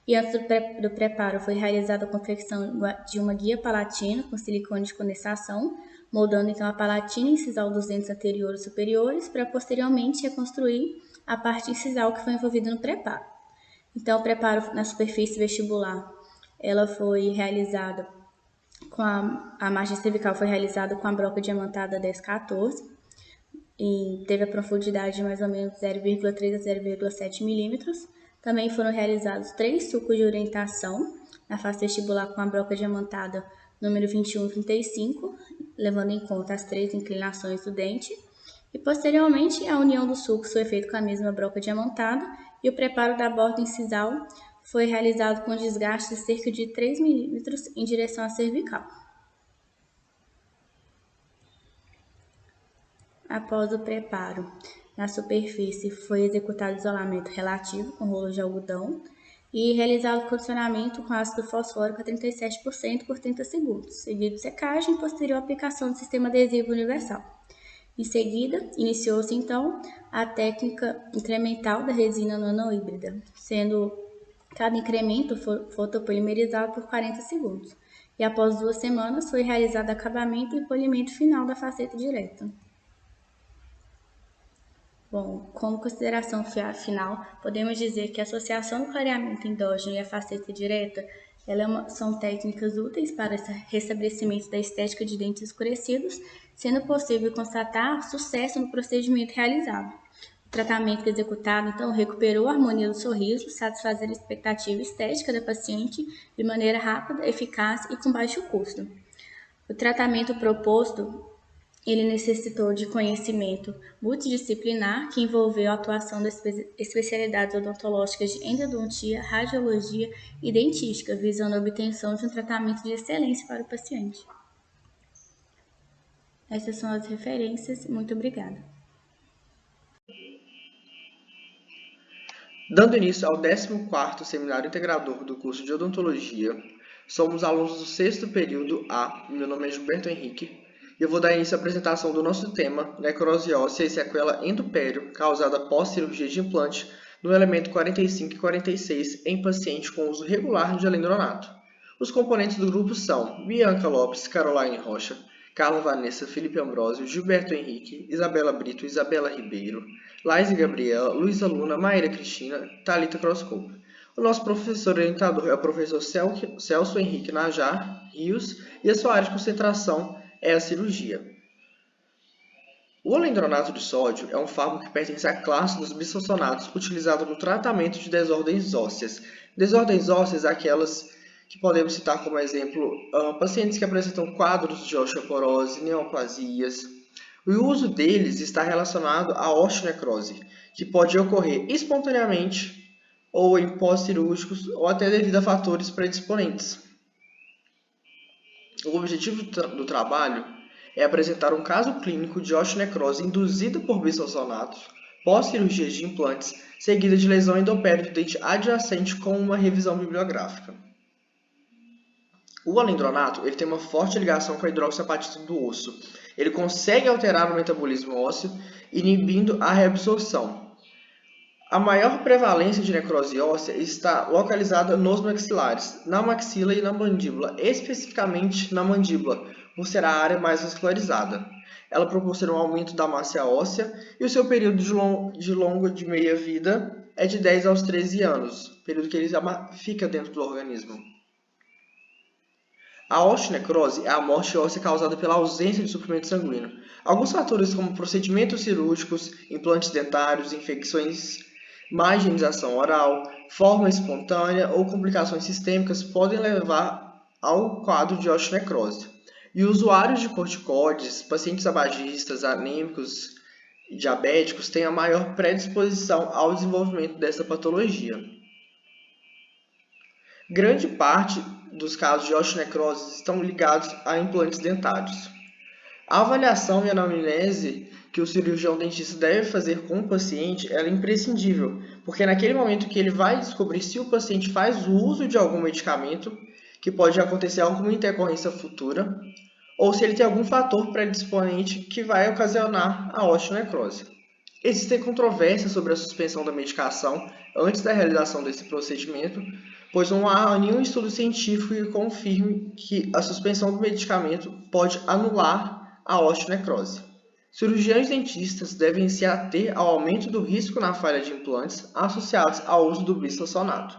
E antes do preparo, foi realizada a confecção de uma guia palatina com silicone de condensação, moldando, então, a palatina incisal dos dentes anteriores e superiores, para posteriormente reconstruir a parte incisal que foi envolvida no preparo. Então, o preparo na superfície vestibular, ela foi realizada com a margem cervical foi realizada com a broca diamantada 1014, e teve a profundidade de mais ou menos 0,3 a 0,7 milímetros. Também foram realizados 3 sulcos de orientação na face vestibular com a broca diamantada número 21 e 35, levando em conta as 3 inclinações do dente. E posteriormente, a união dos sulcos foi feita com a mesma broca diamantada e o preparo da borda incisal foi realizado com desgaste de cerca de 3 milímetros em direção à cervical. Após o preparo, na superfície foi executado isolamento relativo com rolo de algodão e realizado condicionamento com ácido fosfórico a 37% por 30 segundos, seguido secagem e posterior aplicação do sistema adesivo universal. Em seguida, iniciou-se então a técnica incremental da resina nanohíbrida, sendo cada incremento fotopolimerizado por 40 segundos. E após 2 semanas foi realizado acabamento e polimento final da faceta direta. Bom, como consideração final, podemos dizer que a associação do clareamento endógeno e a faceta direta são técnicas úteis para o restabelecimento da estética de dentes escurecidos, sendo possível constatar sucesso no procedimento realizado. O tratamento executado, então, recuperou a harmonia do sorriso, satisfazendo a expectativa estética da paciente de maneira rápida, eficaz e com baixo custo. O tratamento proposto ele necessitou de conhecimento multidisciplinar que envolveu a atuação das especialidades odontológicas de endodontia, radiologia e dentística, visando a obtenção de um tratamento de excelência para o paciente. Essas são as referências. Muito obrigada. Dando início ao 14º Seminário Integrador do curso de Odontologia, somos alunos do 6º período A. Meu nome é Gilberto Henrique. E eu vou dar início à apresentação do nosso tema, necrose óssea e sequela endopério, causada após cirurgia de implante, no elemento 45 e 46 em paciente com uso regular de alendronato. Os componentes do grupo são Bianca Lopes, Caroline Rocha, Carla Vanessa, Felipe Ambrosio, Gilberto Henrique, Isabela Brito, Isabela Ribeiro, Laís Gabriela, Luísa Luna, Maíra Cristina, Thalita Croscope. O nosso professor orientador é o professor Celso Henrique Najar Rios e a sua área de concentração é a cirurgia. O alendronato de sódio é um fármaco que pertence à classe dos bisfosfonatos utilizado no tratamento de desordens ósseas. Desordens ósseas aquelas que podemos citar como exemplo pacientes que apresentam quadros de osteoporose, neoplasias. O uso deles está relacionado à osteonecrose, que pode ocorrer espontaneamente ou em pós-cirúrgicos ou até devido a fatores predisponentes. O objetivo do trabalho é apresentar um caso clínico de osteonecrose induzida por bisfosfonatos pós-cirurgias de implantes, seguida de lesão endopério do dente adjacente com uma revisão bibliográfica. O alendronato ele tem uma forte ligação com a hidroxiapatita do osso. Ele consegue alterar o metabolismo ósseo, inibindo a reabsorção. A maior prevalência de necrose óssea está localizada nos maxilares, na maxila e na mandíbula, especificamente na mandíbula, por ser a área mais vascularizada. Ela proporciona um aumento da massa óssea e o seu período de meia-vida é de 10 aos 13 anos, período que ele fica dentro do organismo. A osteonecrose é a morte óssea causada pela ausência de suprimento sanguíneo. Alguns fatores como procedimentos cirúrgicos, implantes dentários, infecções, má higienização oral, forma espontânea ou complicações sistêmicas podem levar ao quadro de osteonecrose. E usuários de corticoides, pacientes tabagistas, anêmicos e diabéticos têm a maior predisposição ao desenvolvimento dessa patologia. Grande parte dos casos de osteonecrose estão ligados a implantes dentários. A avaliação e anamnese que o cirurgião dentista deve fazer com o paciente é imprescindível, porque é naquele momento que ele vai descobrir se o paciente faz uso de algum medicamento, que pode acontecer alguma intercorrência futura, ou se ele tem algum fator predisponente que vai ocasionar a osteonecrose. Existem controvérsias sobre a suspensão da medicação antes da realização desse procedimento, pois não há nenhum estudo científico que confirme que a suspensão do medicamento pode anular a osteonecrose. Cirurgiões dentistas devem se ater ao aumento do risco na falha de implantes associados ao uso do bisfosfonato.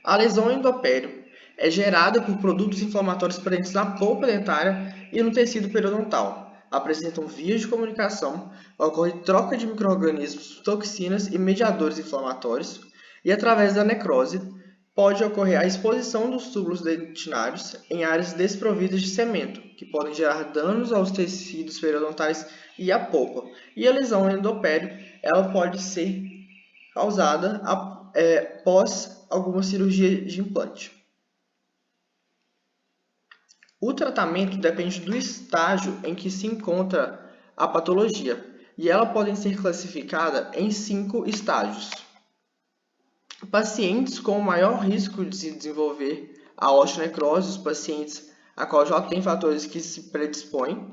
A lesão endopério é gerada por produtos inflamatórios presentes na polpa dentária e no tecido periodontal. Apresentam vias de comunicação, ocorre troca de micro-organismos, toxinas e mediadores inflamatórios, e através da necrose pode ocorrer a exposição dos túbulos dentinários em áreas desprovidas de cemento, que podem gerar danos aos tecidos periodontais e à polpa. E a lesão endopério ela pode ser causada após alguma cirurgia de implante. O tratamento depende do estágio em que se encontra a patologia, e ela pode ser classificada em 5 estágios. Pacientes com maior risco de se desenvolver a osteonecrose, os pacientes a qual já tem fatores que se predispõem.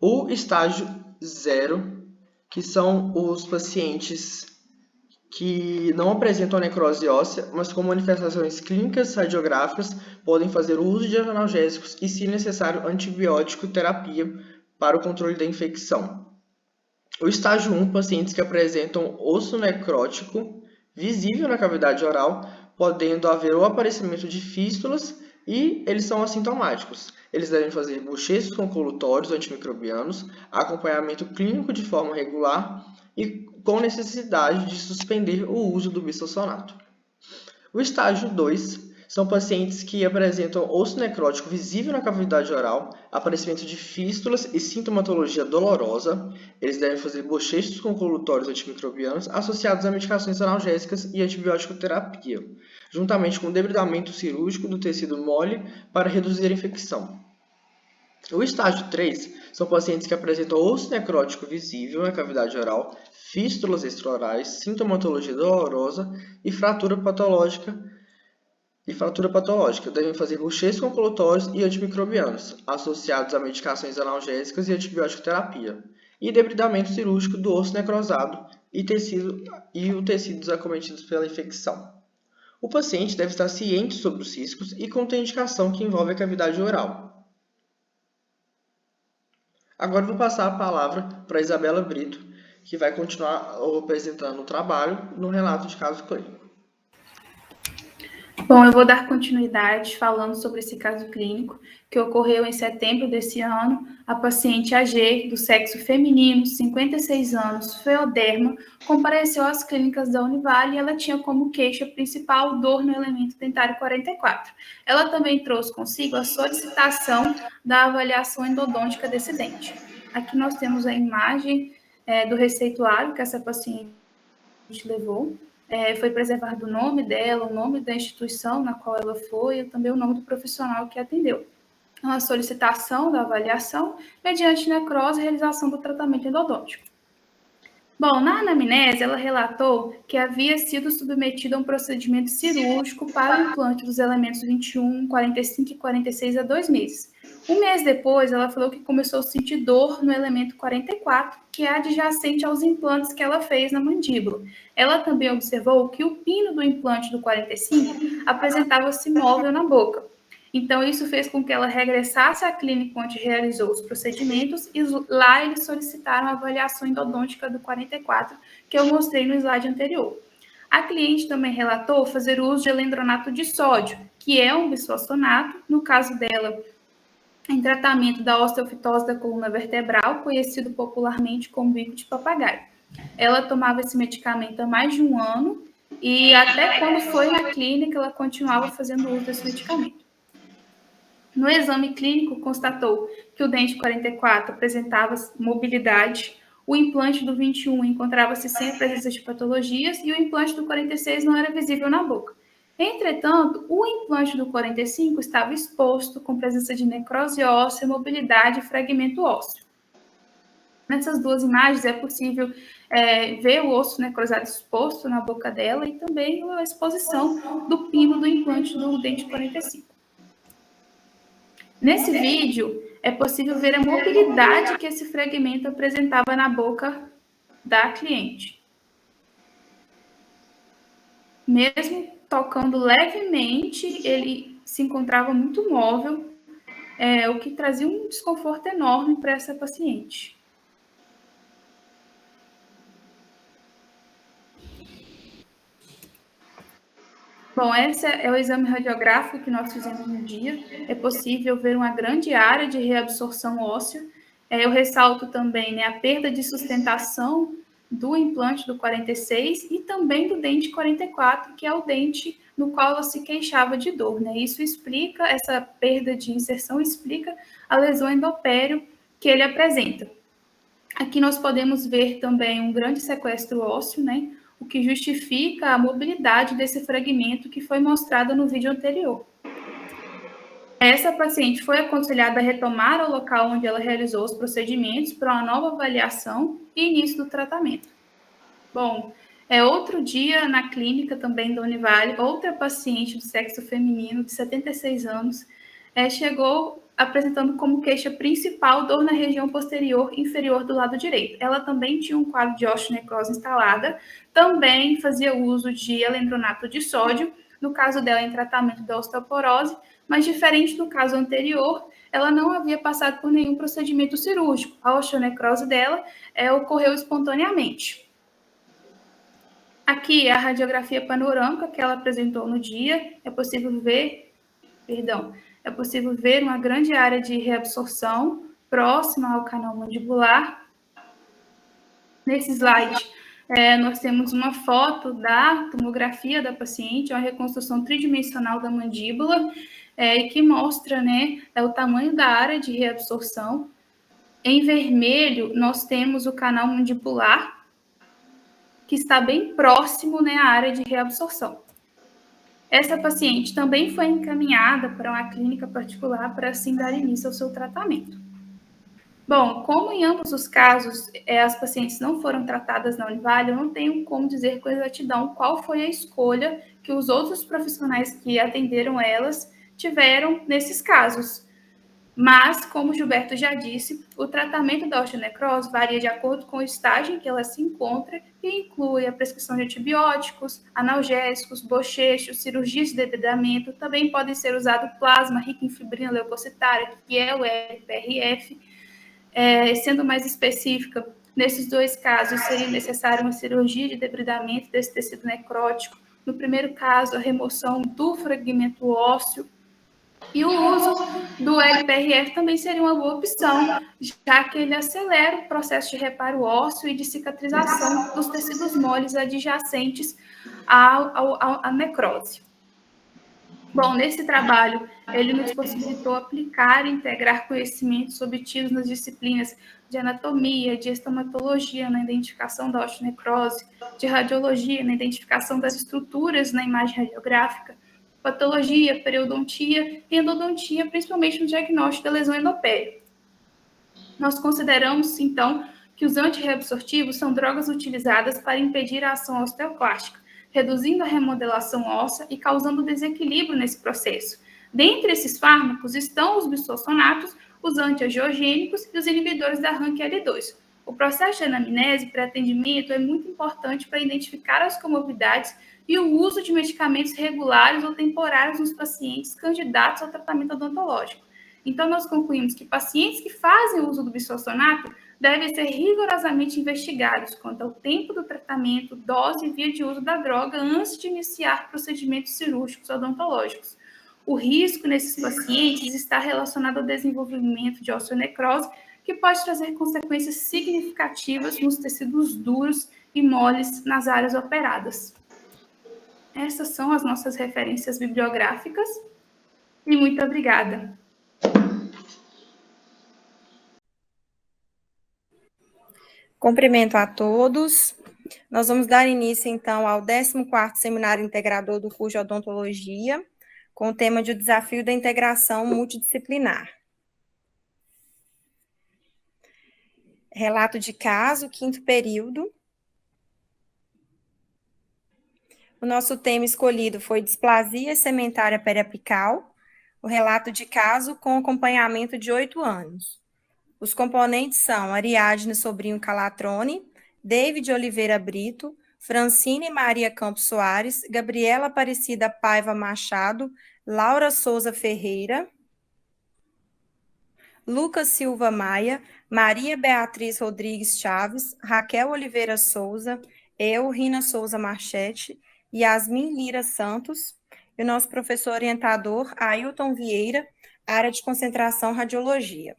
O estágio 0, que são os pacientes que não apresentam necrose óssea, mas com manifestações clínicas radiográficas, podem fazer uso de analgésicos e, se necessário, antibiótico terapia para o controle da infecção. O estágio 1, pacientes que apresentam osso necrótico visível na cavidade oral, podendo haver o aparecimento de fístulas e eles são assintomáticos. Eles devem fazer bochechos com colutórios antimicrobianos, acompanhamento clínico de forma regular e com necessidade de suspender o uso do bisfosfonato. O estágio 2 são pacientes que apresentam osso necrótico visível na cavidade oral, aparecimento de fístulas e sintomatologia dolorosa. Eles devem fazer bochechos com colutórios antimicrobianos associados a medicações analgésicas e antibiótico terapia, juntamente com debridamento cirúrgico do tecido mole para reduzir a infecção. O estágio 3 são pacientes que apresentam osso necrótico visível na cavidade oral, fístulas extraorais, sintomatologia dolorosa e fratura patológica. Devem fazer bochechos com colutórios e antimicrobianos, associados a medicações analgésicas e antibiótico terapia, e debridamento cirúrgico do osso necrosado e tecidos acometidos pela infecção. O paciente deve estar ciente sobre os riscos e contraindicação que envolve a cavidade oral. Agora vou passar a palavra para a Isabela Brito, que vai continuar apresentando o trabalho no relato de caso clínico. Bom, eu vou dar continuidade falando sobre esse caso clínico que ocorreu em setembro desse ano. A paciente AG, do sexo feminino, 56 anos, feoderma, compareceu às clínicas da Univale e ela tinha como queixa principal dor no elemento dentário 44. Ela também trouxe consigo a solicitação da avaliação endodôntica desse dente. Aqui nós temos a imagem do receituário que essa paciente levou. Foi preservado o nome dela, o nome da instituição na qual ela foi e também o nome do profissional que atendeu. uma solicitação da avaliação, mediante necrose e realização do tratamento endodôntico. Bom, na anamnese, ela relatou que havia sido submetida a um procedimento cirúrgico para o implante dos elementos 21, 45 e 46 há 2 meses. Um mês depois, ela falou que começou a sentir dor no elemento 44, que é adjacente aos implantes que ela fez na mandíbula. Ela também observou que o pino do implante do 45 apresentava-se móvel na boca. Então, isso fez com que ela regressasse à clínica onde realizou os procedimentos e lá eles solicitaram a avaliação endodôntica do 44, que eu mostrei no slide anterior. A cliente também relatou fazer uso de elendronato de sódio, que é um bisfosfonato, no caso dela, em tratamento da osteofitose da coluna vertebral, conhecido popularmente como bico de papagaio. Ela tomava esse medicamento há mais de 1 ano e até quando foi na clínica, ela continuava fazendo uso desse medicamento. No exame clínico, constatou que o dente 44 apresentava mobilidade, o implante do 21 encontrava-se sem a presença de patologias e o implante do 46 não era visível na boca. Entretanto, o implante do 45 estava exposto, com presença de necrose óssea, mobilidade e fragmento ósseo. Nessas 2 imagens é possível ver o osso necrosado exposto na boca dela e também a exposição do pino do implante do dente 45. Nesse vídeo, é possível ver a mobilidade que esse fragmento apresentava na boca da cliente. Mesmo tocando levemente, ele se encontrava muito móvel, o que trazia um desconforto enorme para essa paciente. Bom, esse é o exame radiográfico que nós fizemos no dia. É possível ver uma grande área de reabsorção óssea. Eu ressalto também a perda de sustentação do implante do 46 e também do dente 44, que é o dente no qual ela se queixava de dor. Isso explica, essa perda de inserção explica a lesão endopério que ele apresenta. Aqui nós podemos ver também um grande sequestro ósseo, o que justifica a mobilidade desse fragmento que foi mostrado no vídeo anterior. Essa paciente foi aconselhada a retomar o local onde ela realizou os procedimentos para uma nova avaliação e início do tratamento. Bom, outro dia na clínica também da Univale, outra paciente do sexo feminino de 76 anos chegou apresentando como queixa principal dor na região posterior inferior do lado direito. Ela também tinha um quadro de osteonecrose instalada, também fazia uso de elendronato de sódio, no caso dela em tratamento da osteoporose, mas diferente do caso anterior, ela não havia passado por nenhum procedimento cirúrgico. A osteonecrose dela ocorreu espontaneamente. Aqui é a radiografia panorâmica que ela apresentou no dia. É possível ver uma grande área de reabsorção próxima ao canal mandibular. Nesse slide, nós temos uma foto da tomografia da paciente, uma reconstrução tridimensional da mandíbula, que mostra o tamanho da área de reabsorção. Em vermelho, nós temos o canal mandibular, que está bem próximo à área de reabsorção. Essa paciente também foi encaminhada para uma clínica particular para assim dar início ao seu tratamento. Bom, como em ambos os casos as pacientes não foram tratadas na Univale, eu não tenho como dizer com exatidão qual foi a escolha que os outros profissionais que atenderam elas tiveram nesses casos. Mas, como o Gilberto já disse, o tratamento da osteonecrose varia de acordo com o estágio em que ela se encontra e inclui a prescrição de antibióticos, analgésicos, bochechos, cirurgias de debridamento. Também podem ser usados plasma rico em fibrina leucocitária, que é o LPRF. Sendo mais específica, nesses 2 casos seria necessária uma cirurgia de debridamento desse tecido necrótico. No primeiro caso, a remoção do fragmento ósseo. E o uso do LPRF também seria uma boa opção, já que ele acelera o processo de reparo ósseo e de cicatrização dos tecidos moles adjacentes à necrose. Bom, nesse trabalho, ele nos possibilitou aplicar e integrar conhecimentos obtidos nas disciplinas de anatomia, de estomatologia na identificação da osteonecrose, de radiologia na identificação das estruturas na imagem radiográfica, patologia, periodontia e endodontia, principalmente no diagnóstico da lesão endopéria. Nós consideramos, então, que os antirreabsortivos são drogas utilizadas para impedir a ação osteoclástica, reduzindo a remodelação óssea e causando desequilíbrio nesse processo. Dentre esses fármacos estão os bisfosfonatos, os antiangiogênicos e os inibidores da RANKL2. O processo de anamnese pré-atendimento é muito importante para identificar as comorbidades e o uso de medicamentos regulares ou temporários nos pacientes candidatos ao tratamento odontológico. Então, nós concluímos que pacientes que fazem uso do bisfosfonato devem ser rigorosamente investigados quanto ao tempo do tratamento, dose e via de uso da droga antes de iniciar procedimentos cirúrgicos odontológicos. O risco nesses pacientes está relacionado ao desenvolvimento de osteonecrose, que pode trazer consequências significativas nos tecidos duros e moles nas áreas operadas. Essas são as nossas referências bibliográficas e muito obrigada. Cumprimento a todos. Nós vamos dar início, então, ao 14º Seminário Integrador do curso de Odontologia, com o tema de o desafio da integração multidisciplinar. Relato de caso, 5º período. O nosso tema escolhido foi displasia cementária periapical, o relato de caso com acompanhamento de 8 anos. Os componentes são Ariadne Sobrinho Calatrone, David Oliveira Brito, Francine Maria Campos Soares, Gabriela Aparecida Paiva Machado, Laura Souza Ferreira, Lucas Silva Maia, Maria Beatriz Rodrigues Chaves, Raquel Oliveira Souza, eu, Rina Souza Marchetti, Yasmin Lira Santos, e o nosso professor orientador, Ailton Vieira, área de concentração radiologia.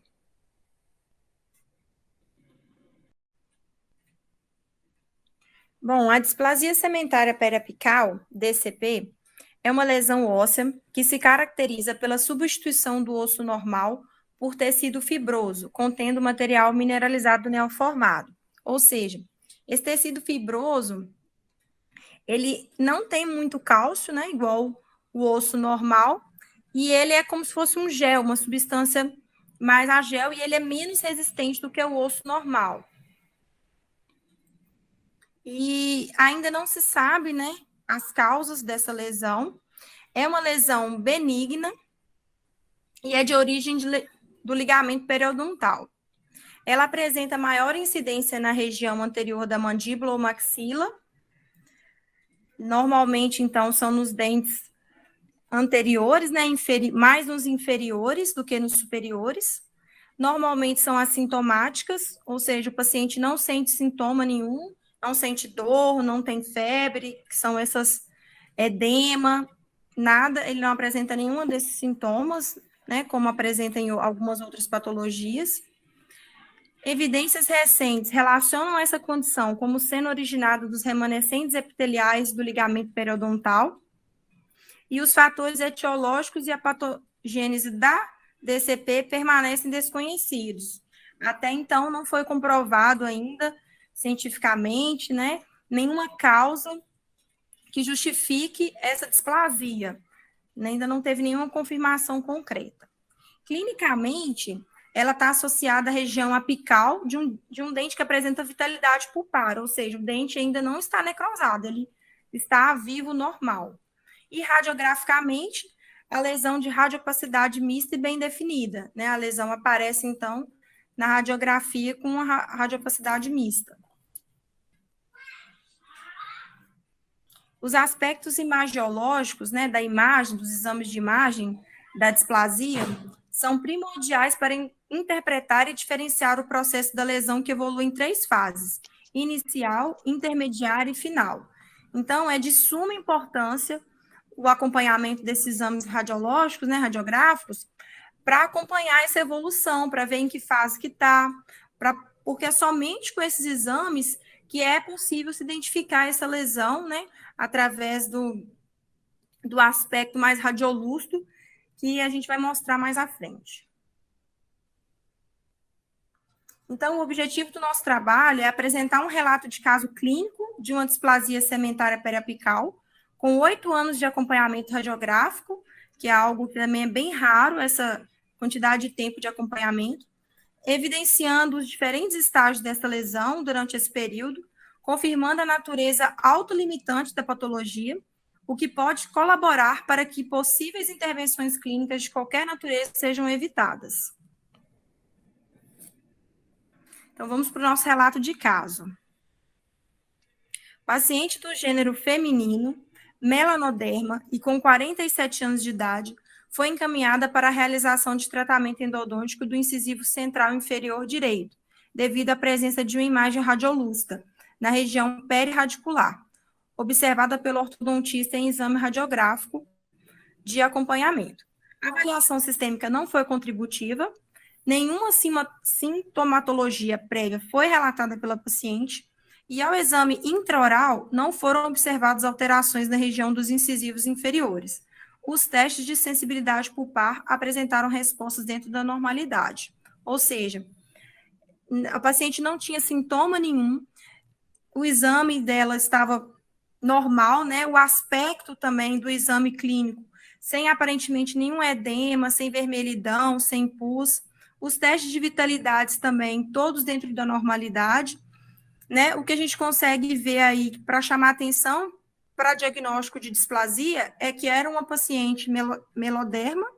Bom, a displasia cementária periapical, DCP, é uma lesão óssea que se caracteriza pela substituição do osso normal por tecido fibroso, contendo material mineralizado neoformado. Ou seja, esse tecido fibroso, ele não tem muito cálcio, né, igual o osso normal, e ele é como se fosse um gel, uma substância mais a gel, e ele é menos resistente do que o osso normal. E ainda não se sabe, né, as causas dessa lesão. É uma lesão benigna e é de origem do ligamento periodontal. Ela apresenta maior incidência na região anterior da mandíbula ou maxila. Normalmente, então, são nos dentes anteriores, né, mais nos inferiores do que nos superiores. Normalmente são assintomáticas, ou seja, o paciente não sente sintoma nenhum, não sente dor, não tem febre, que são essas edema, nada, ele não apresenta nenhum desses sintomas, né, como apresenta em algumas outras patologias. Evidências recentes relacionam essa condição como sendo originada dos remanescentes epiteliais do ligamento periodontal, e os fatores etiológicos e a patogênese da DCP permanecem desconhecidos. Até então, não foi comprovado ainda, cientificamente, né, nenhuma causa que justifique essa displasia. Ainda não teve nenhuma confirmação concreta. Clinicamente, ela está associada à região apical de um dente que apresenta vitalidade pulpar, ou seja, o dente ainda não está necrosado, ele está vivo normal. E radiograficamente, a lesão de radiopacidade mista e bem definida, né? A lesão aparece, então, na radiografia com a radiopacidade mista. Os aspectos imagiológicos, né, da imagem, dos exames de imagem da displasia, são primordiais para interpretar e diferenciar o processo da lesão, que evolui em 3 fases: inicial, intermediária e final. Então, é de suma importância o acompanhamento desses exames radiológicos, né, radiográficos, para acompanhar essa evolução, para ver em que fase que está, porque é somente com esses exames que é possível se identificar essa lesão, né, através do aspecto mais radiolúcido, que a gente vai mostrar mais à frente. Então, o objetivo do nosso trabalho é apresentar um relato de caso clínico de uma displasia cementária periapical, com 8 anos de acompanhamento radiográfico, que é algo que também é bem raro, essa quantidade de tempo de acompanhamento, evidenciando os diferentes estágios dessa lesão durante esse período, confirmando a natureza autolimitante da patologia, o que pode colaborar para que possíveis intervenções clínicas de qualquer natureza sejam evitadas. Então, vamos para o nosso relato de caso. Paciente do gênero feminino, melanoderma e com 47 anos de idade, foi encaminhada para a realização de tratamento endodôntico do incisivo central inferior direito, devido à presença de uma imagem radiolúcida na região perirradicular, observada pelo ortodontista em exame radiográfico de acompanhamento. A avaliação sistêmica não foi contributiva, nenhuma sintomatologia prévia foi relatada pela paciente, e ao exame intraoral não foram observadas alterações na região dos incisivos inferiores. Os testes de sensibilidade pulpar apresentaram respostas dentro da normalidade, ou seja, a paciente não tinha sintoma nenhum, o exame dela estava normal, né? O aspecto também do exame clínico, sem aparentemente nenhum edema, sem vermelhidão, sem pus. Os testes de vitalidades também, todos dentro da normalidade, né? O que a gente consegue ver aí para chamar atenção para diagnóstico de displasia é que era uma paciente melanoderma,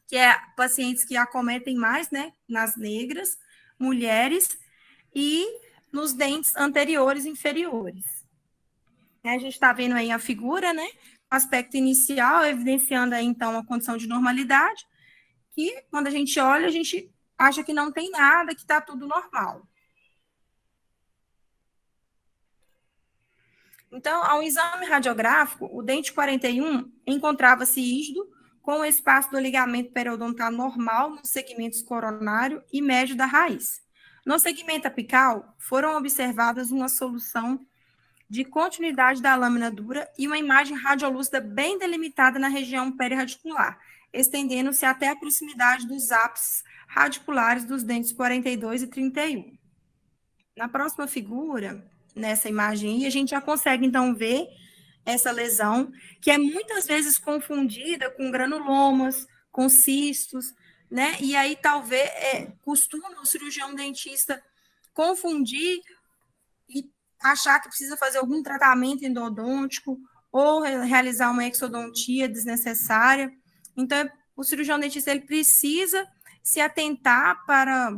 que é pacientes que acometem mais, né? Nas negras, mulheres e nos dentes anteriores e inferiores. A gente está vendo aí a figura, né? O aspecto inicial, evidenciando aí, então, a condição de normalidade, que quando a gente olha, a gente acha que não tem nada, que está tudo normal. Então, ao exame radiográfico, o dente 41 encontrava-se rígido, com o espaço do ligamento periodontal normal nos segmentos coronário e médio da raiz. No segmento apical, foram observadas uma solução de continuidade da lâmina dura e uma imagem radiolúcida bem delimitada na região perirradicular, estendendo-se até a proximidade dos ápices radiculares dos dentes 42 e 31. Na próxima figura, nessa imagem aí, a gente já consegue, então, ver essa lesão, que é muitas vezes confundida com granulomas, com cistos, né? E aí, talvez, costuma o cirurgião dentista confundir e achar que precisa fazer algum tratamento endodôntico ou realizar uma exodontia desnecessária. Então, o cirurgião dentista ele precisa se atentar para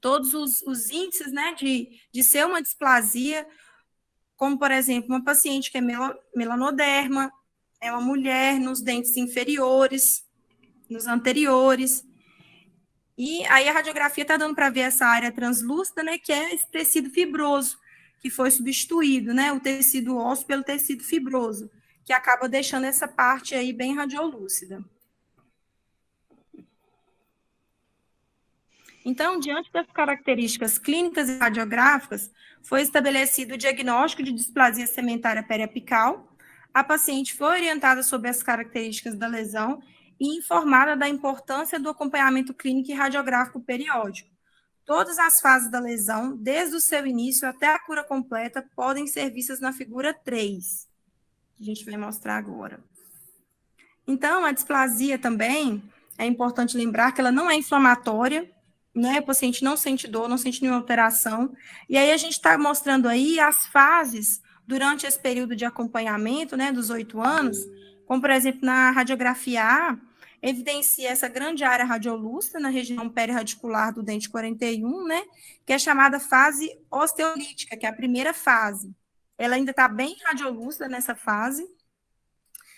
todos os índices, né, de ser uma displasia, como, por exemplo, uma paciente que é melanoderma, é uma mulher nos dentes inferiores, nos anteriores. E aí a radiografia está dando para ver essa área translúcida, né, que é esse tecido fibroso, que foi substituído, né, o tecido ósseo pelo tecido fibroso, que acaba deixando essa parte aí bem radiolúcida. Então, diante das características clínicas e radiográficas, foi estabelecido o diagnóstico de displasia segmentária periapical. A paciente foi orientada sobre as características da lesão e informada da importância do acompanhamento clínico e radiográfico periódico. Todas as fases da lesão, desde o seu início até a cura completa, podem ser vistas na figura 3, que a gente vai mostrar agora. Então, a displasia também, é importante lembrar que ela não é inflamatória, né? O paciente não sente dor, não sente nenhuma alteração. E aí a gente está mostrando aí as fases durante esse período de acompanhamento, né, dos 8 anos, como, por exemplo, na radiografia A, evidencia essa grande área radiolúcida na região perirradicular do dente 41, né, que é chamada fase osteolítica, que é a primeira fase. Ela ainda está bem radiolúcida nessa fase.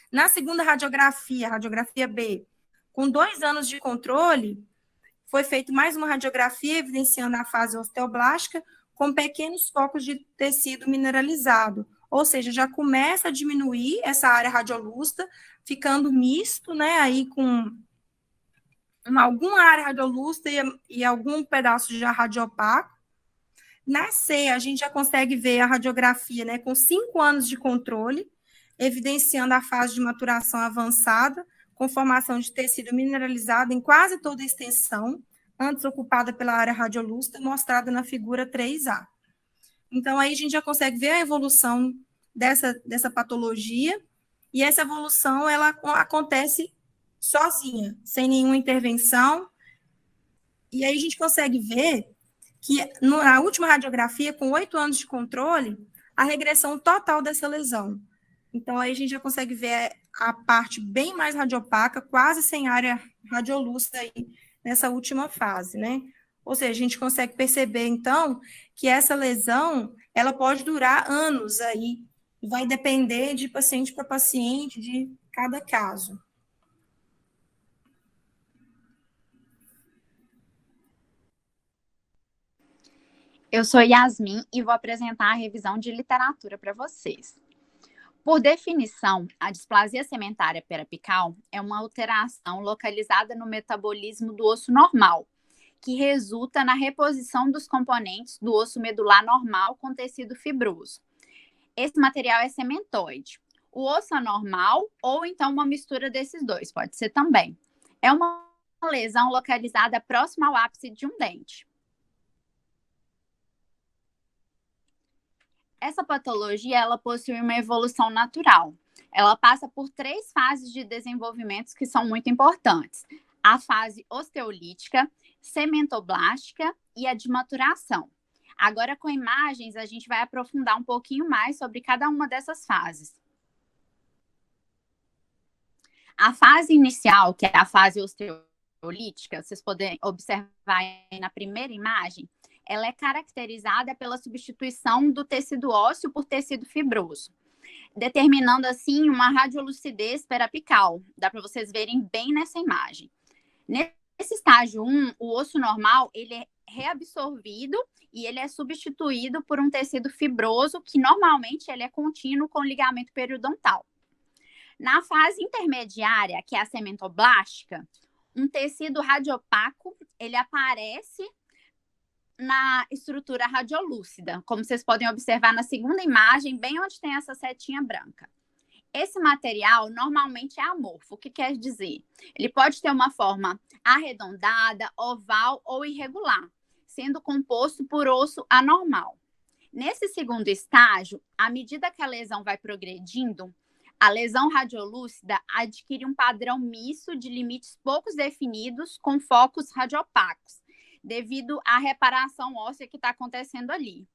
Na segunda radiografia, radiografia B, com 2 anos de controle, foi feita mais uma radiografia evidenciando a fase osteoblástica com pequenos focos de tecido mineralizado, ou seja, já começa a diminuir essa área radiolúcida, ficando misto, né, aí com alguma área radiolúcida e algum pedaço já radiopaco. Na C, a gente já consegue ver a radiografia, né, com 5 anos de controle, evidenciando a fase de maturação avançada, com formação de tecido mineralizado em quase toda a extensão, antes ocupada pela área radiolúcida, mostrada na figura 3A. Então, aí a gente já consegue ver a evolução dessa patologia, e essa evolução ela acontece sozinha, sem nenhuma intervenção. E aí a gente consegue ver que na última radiografia, com 8 anos de controle, a regressão total dessa lesão. Então, aí a gente já consegue ver a parte bem mais radiopaca, quase sem área radiolúcida aí nessa última fase, né? Ou seja, a gente consegue perceber, então, que essa lesão, ela pode durar anos aí, vai depender de paciente para paciente, de cada caso. Eu sou Yasmin e vou apresentar a revisão de literatura para vocês. Por definição, a displasia segmentária periapical é uma alteração localizada no metabolismo do osso normal, que resulta na reposição dos componentes do osso medular normal com tecido fibroso. Esse material é sementoide. O osso anormal ou então uma mistura desses dois, pode ser também. É uma lesão localizada próxima ao ápice de um dente. Essa patologia, ela possui uma evolução natural. Ela passa por 3 fases de desenvolvimento que são muito importantes. A fase osteolítica, cementoblástica e a de maturação. Agora, com imagens, a gente vai aprofundar um pouquinho mais sobre cada uma dessas fases. A fase inicial, que é a fase osteolítica, vocês podem observar aí na primeira imagem, ela é caracterizada pela substituição do tecido ósseo por tecido fibroso, determinando, assim, uma radiolucidez periapical. Dá para vocês verem bem nessa imagem. Nesse estágio 1, o osso normal, ele é reabsorvido e ele é substituído por um tecido fibroso, que normalmente ele é contínuo com ligamento periodontal. Na fase intermediária, que é a cementoblástica, um tecido radiopaco, ele aparece na estrutura radiolúcida, como vocês podem observar na segunda imagem, bem onde tem essa setinha branca. Esse material normalmente é amorfo. O que quer dizer? Ele pode ter uma forma arredondada, oval ou irregular, sendo composto por osso anormal. Nesse segundo estágio, à medida que a lesão vai progredindo, a lesão radiolúcida adquire um padrão misto de limites poucos definidos com focos radiopacos, devido à reparação óssea que está acontecendo ali.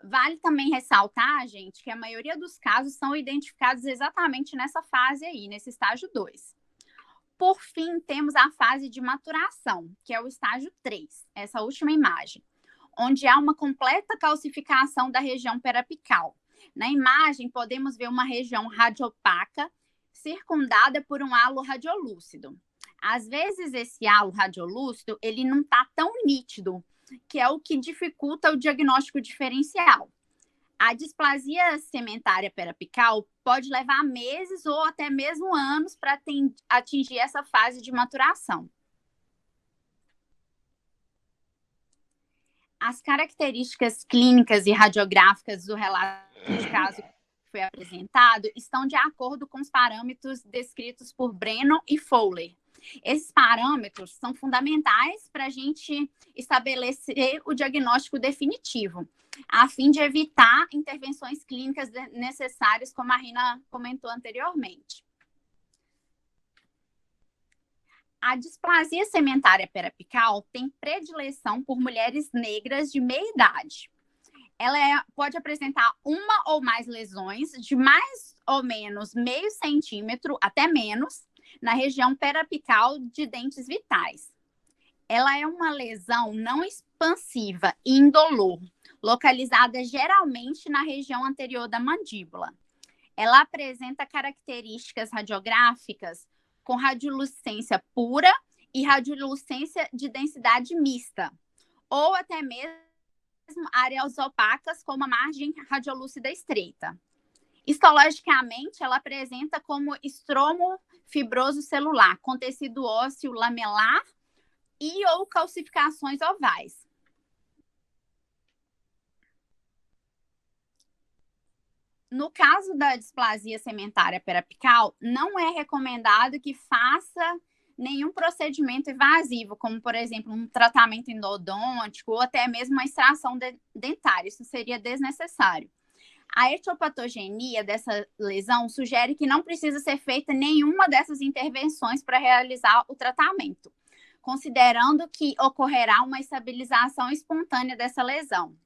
Vale também ressaltar, gente, que a maioria dos casos são identificados exatamente nessa fase aí, nesse estágio 2. Por fim, temos a fase de maturação, que é o estágio 3, essa última imagem, onde há uma completa calcificação da região periapical. Na imagem, podemos ver uma região radiopaca circundada por um halo radiolúcido. Às vezes, esse halo radiolúcido, ele não está tão nítido, que é o que dificulta o diagnóstico diferencial. A displasia segmentária periapical pode levar meses ou até mesmo anos para atingir essa fase de maturação. As características clínicas e radiográficas do relato de caso que foi apresentado estão de acordo com os parâmetros descritos por Brennan e Fowler. Esses parâmetros são fundamentais para a gente estabelecer o diagnóstico definitivo, a fim de evitar intervenções clínicas necessárias, como a Rina comentou anteriormente. A displasia segmentária periapical tem predileção por mulheres negras de meia idade. Ela pode apresentar uma ou mais lesões de mais ou menos meio centímetro, até menos, na região periapical de dentes vitais. Ela é uma lesão não expansiva e indolor, localizada geralmente na região anterior da mandíbula. Ela apresenta características radiográficas com radiolucência pura e radiolucência de densidade mista, ou até mesmo áreas opacas com uma margem radiolúcida estreita. Histologicamente, ela apresenta como estromo fibroso celular, com tecido ósseo lamelar e ou calcificações ovais. No caso da displasia segmentária periapical, não é recomendado que faça nenhum procedimento invasivo, como, por exemplo, um tratamento endodôntico ou até mesmo uma extração dentária. Isso seria desnecessário. A etiopatogenia dessa lesão sugere que não precisa ser feita nenhuma dessas intervenções para realizar o tratamento, considerando que ocorrerá uma estabilização espontânea dessa lesão.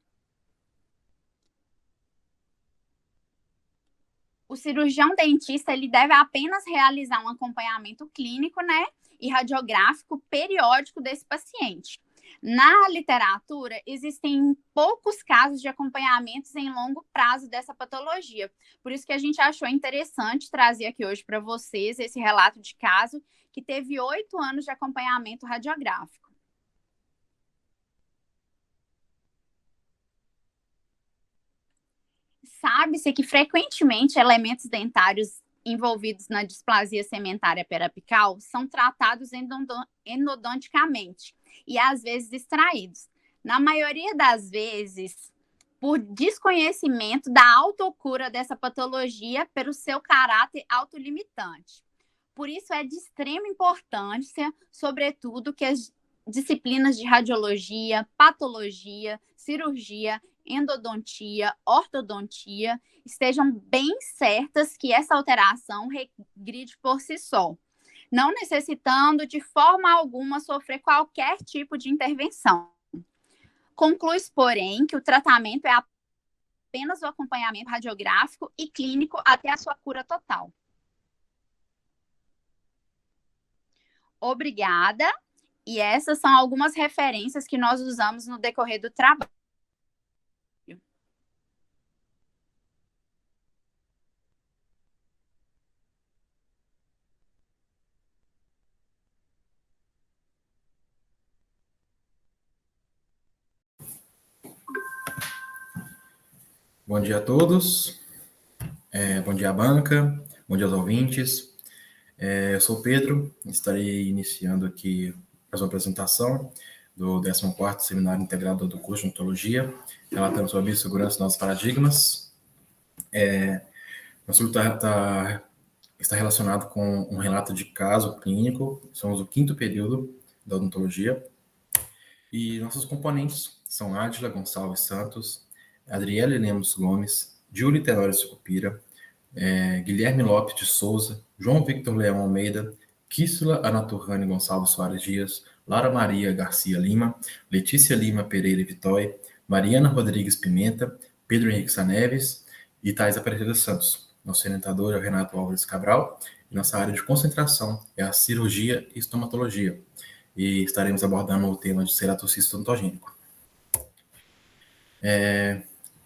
O cirurgião dentista ele deve apenas realizar um acompanhamento clínico, né, e radiográfico periódico desse paciente. Na literatura, existem poucos casos de acompanhamentos em longo prazo dessa patologia. Por isso que a gente achou interessante trazer aqui hoje para vocês esse relato de caso que teve 8 anos de acompanhamento radiográfico. Sabe-se que frequentemente elementos dentários envolvidos na displasia segmentária periapical são tratados endodonticamente e às vezes extraídos. Na maioria das vezes, por desconhecimento da autocura dessa patologia pelo seu caráter autolimitante. Por isso é de extrema importância, sobretudo, que as disciplinas de radiologia, patologia, cirurgia, endodontia, ortodontia estejam bem certas que essa alteração regride por si só, não necessitando de forma alguma sofrer qualquer tipo de intervenção. Conclui-se, porém, que o tratamento é apenas o acompanhamento radiográfico e clínico até a sua cura total. Obrigada. E essas são algumas referências que nós usamos no decorrer do trabalho. Bom dia a todos, bom dia à banca, bom dia aos ouvintes. Eu sou o Pedro, estarei iniciando aqui a sua apresentação do 14º Seminário Integrado do curso de Odontologia, relatando sobre a biossegurança e novos paradigmas. Nosso grupo está relacionado com um relato de caso clínico, somos o 5º período da odontologia, e nossos componentes são Ádila Gonçalves Santos, Adriele Lemos Gomes, Júlia Tenório Sucupira, Guilherme Lopes de Souza, João Victor Leão Almeida, Kíssula Anaturrani Gonçalves Soares Dias, Lara Maria Garcia Lima, Letícia Lima Pereira Vitória, Mariana Rodrigues Pimenta, Pedro Henrique Saneves e Thais Aparecida Santos. Nosso orientador é o Renato Álvares Cabral e nossa área de concentração é a cirurgia e estomatologia. E estaremos abordando o tema de ceratocisto odontogênico.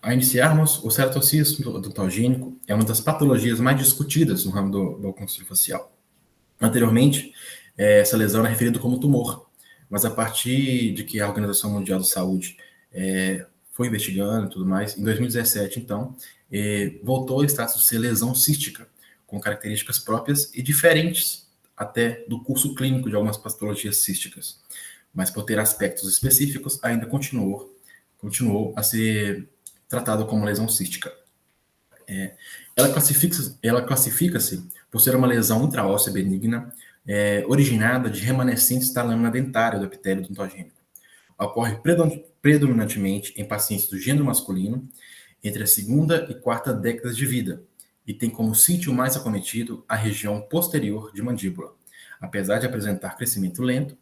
A iniciarmos, o ceratocisto odontogênico é uma das patologias mais discutidas no ramo do bucomaxilofacial. Anteriormente, essa lesão era referida como tumor, mas a partir de que a Organização Mundial da Saúde foi investigando e tudo mais, em 2017, então, voltou ao status de ser lesão cística, com características próprias e diferentes até do curso clínico de algumas patologias císticas, mas por ter aspectos específicos, ainda continuou a ser tratado como lesão cística. Ela classifica-se por ser uma lesão intraóssea benigna, originada de remanescentes da lâmina dentária do epitélio odontogênico. Ocorre predominantemente em pacientes do gênero masculino, entre a 2ª e 4ª décadas de vida, e tem como sítio mais acometido a região posterior de mandíbula, apesar de apresentar crescimento lento,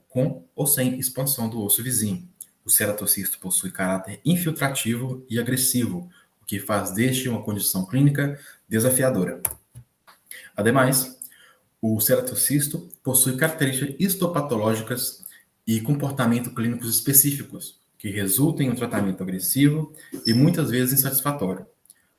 com ou sem expansão do osso vizinho. O ceratocisto possui caráter infiltrativo e agressivo, o que faz deste uma condição clínica desafiadora. Ademais, o ceratocisto possui características histopatológicas e comportamento clínicos específicos, que resultam em um tratamento agressivo e muitas vezes insatisfatório.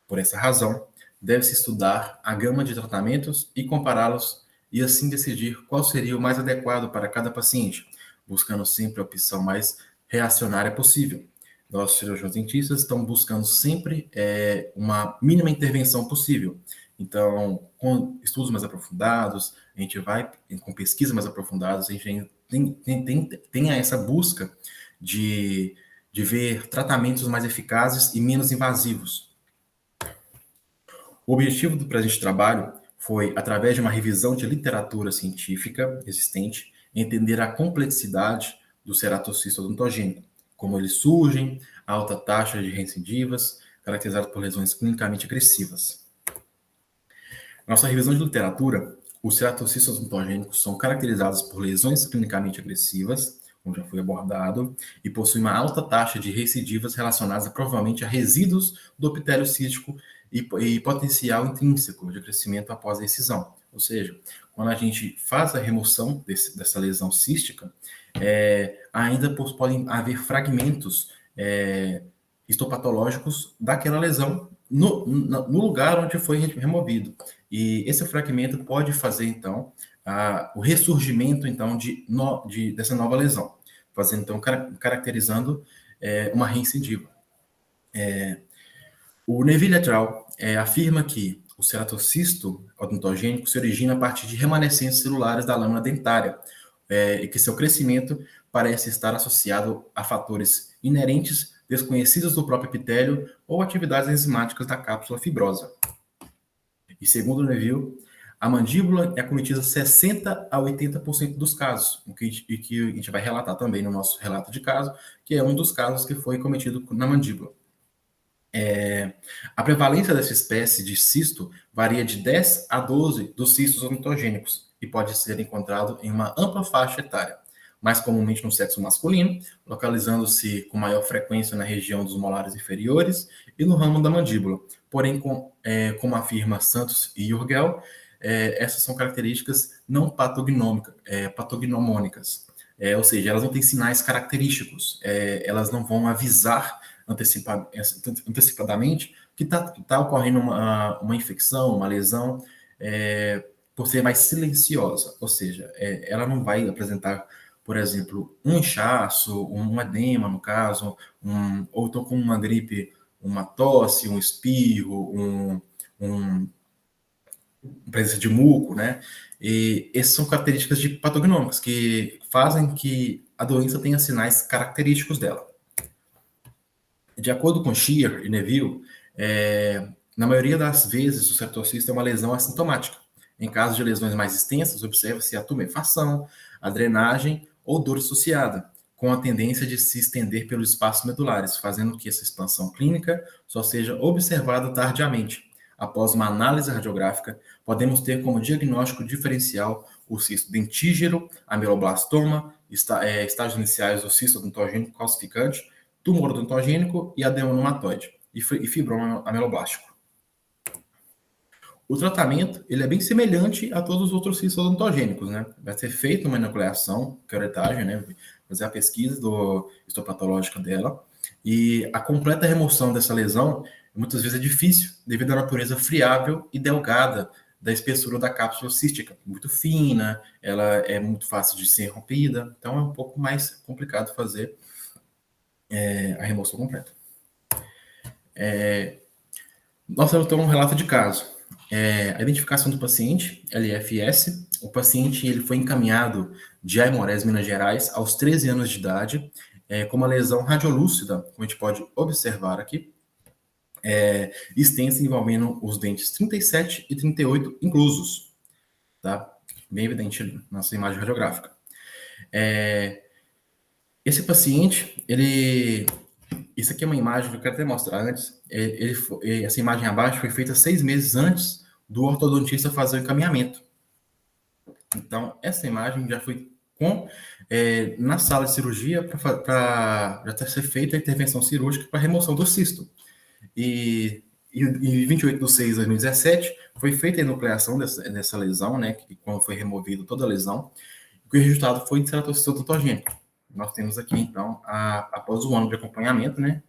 Por essa razão, deve-se estudar a gama de tratamentos e compará-los e assim decidir qual seria o mais adequado para cada paciente, buscando sempre a opção mais reacionária possível. Nós, cirurgiões dentistas, estamos buscando sempre uma mínima intervenção possível. Então, com estudos mais aprofundados, a gente vai com pesquisas mais aprofundadas, a gente tem essa busca de ver tratamentos mais eficazes e menos invasivos. O objetivo do presente trabalho foi, através de uma revisão de literatura científica existente, entender a complexidade do ceratocisto odontogênico, como eles surgem, a alta taxa de recidivas, caracterizado por lesões clinicamente agressivas. Nossa revisão de literatura, os ceratocistos odontogênicos são caracterizados por lesões clinicamente agressivas, como já foi abordado, e possuem uma alta taxa de recidivas relacionadas provavelmente a resíduos do epitélio cístico e potencial intrínseco de crescimento após a excisão. Ou seja, quando a gente faz a remoção dessa lesão cística, ainda podem haver fragmentos histopatológicos daquela lesão no lugar onde foi removido. E esse fragmento pode fazer, então, o ressurgimento, então, dessa nova lesão, fazendo, então, caracterizando uma recidiva. O Neville et al. Afirma que o ceratocisto odontogênico se origina a partir de remanescentes celulares da lâmina dentária, e que seu crescimento parece estar associado a fatores inerentes desconhecidos do próprio epitélio ou atividades enzimáticas da cápsula fibrosa. E segundo Neville, a mandíbula é acometida 60% a 80% dos casos, que a gente vai relatar também no nosso relato de caso, que é um dos casos que foi cometido na mandíbula. A prevalência dessa espécie de cisto varia de 10 a 12 dos cistos odontogênicos e pode ser encontrado em uma ampla faixa etária, mais comumente no sexo masculino, localizando-se com maior frequência na região dos molares inferiores e no ramo da mandíbula. Porém, como afirma Santos e Urgel, essas são características não patognomônicas, ou seja, elas não têm sinais característicos, elas não vão avisar antecipadamente que está ocorrendo uma infecção, uma lesão, por ser mais silenciosa, ou seja, ela não vai apresentar, por exemplo, um inchaço, um edema, no caso, ou então com uma gripe, uma tosse, um espirro, presença de muco, né? E essas são características de patognômicas que fazem que a doença tenha sinais característicos dela. De acordo com Shear e Neville, na maioria das vezes o ceratocisto é uma lesão assintomática. Em casos de lesões mais extensas, observa-se a tumefação, a drenagem ou dor associada, com a tendência de se estender pelos espaços medulares, fazendo que essa expansão clínica só seja observada tardiamente. Após uma análise radiográfica, podemos ter como diagnóstico diferencial o cisto dentígero, ameloblastoma, estágios iniciais do cisto odontogênico calcificante, tumor odontogênico e adenomatoide, e fibroma ameloblástico. O tratamento ele é bem semelhante a todos os outros cistos odontogênicos, né? Vai ser feita uma enucleação, curetagem, né? Fazer a pesquisa histopatológica dela, e a completa remoção dessa lesão muitas vezes é difícil, devido à natureza friável e delgada da espessura da cápsula cística, muito fina, ela é muito fácil de ser rompida, então é um pouco mais complicado fazer a remoção completa. Nós temos então um relato de caso. A identificação do paciente, LFS, o paciente ele foi encaminhado de Aimorés, Minas Gerais, aos 13 anos de idade, com uma lesão radiolúcida, como a gente pode observar aqui, extensa, envolvendo os dentes 37 e 38 inclusos, tá? Bem evidente na nossa imagem radiográfica. Esse paciente, isso aqui é uma imagem que eu quero até mostrar antes. Essa imagem abaixo foi feita 6 meses antes do ortodontista fazer o encaminhamento. Então, essa imagem já foi na sala de cirurgia para já ser feita a intervenção cirúrgica para remoção do cisto. E em 28 de 6 de 2017 foi feita a enucleação dessa lesão, né? Quando foi removida toda a lesão, o resultado foi de ceratocisto odontogênico. Nós temos aqui, então, após o ano de acompanhamento, né,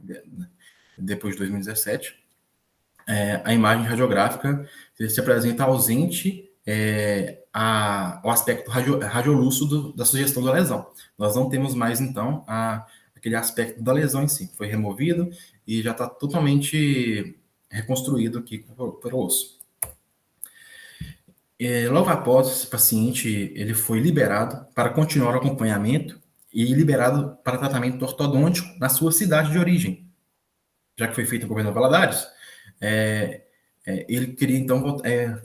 depois de 2017, a imagem radiográfica se apresenta ausente o aspecto radiolúcido da sugestão da lesão. Nós não temos mais, então, aquele aspecto da lesão em si. Foi removido e já está totalmente reconstruído aqui pelo osso. Logo após, esse paciente ele foi liberado para continuar o acompanhamento e liberado para tratamento ortodôntico na sua cidade de origem. Já que foi feito em Governador Valadares, ele queria, então,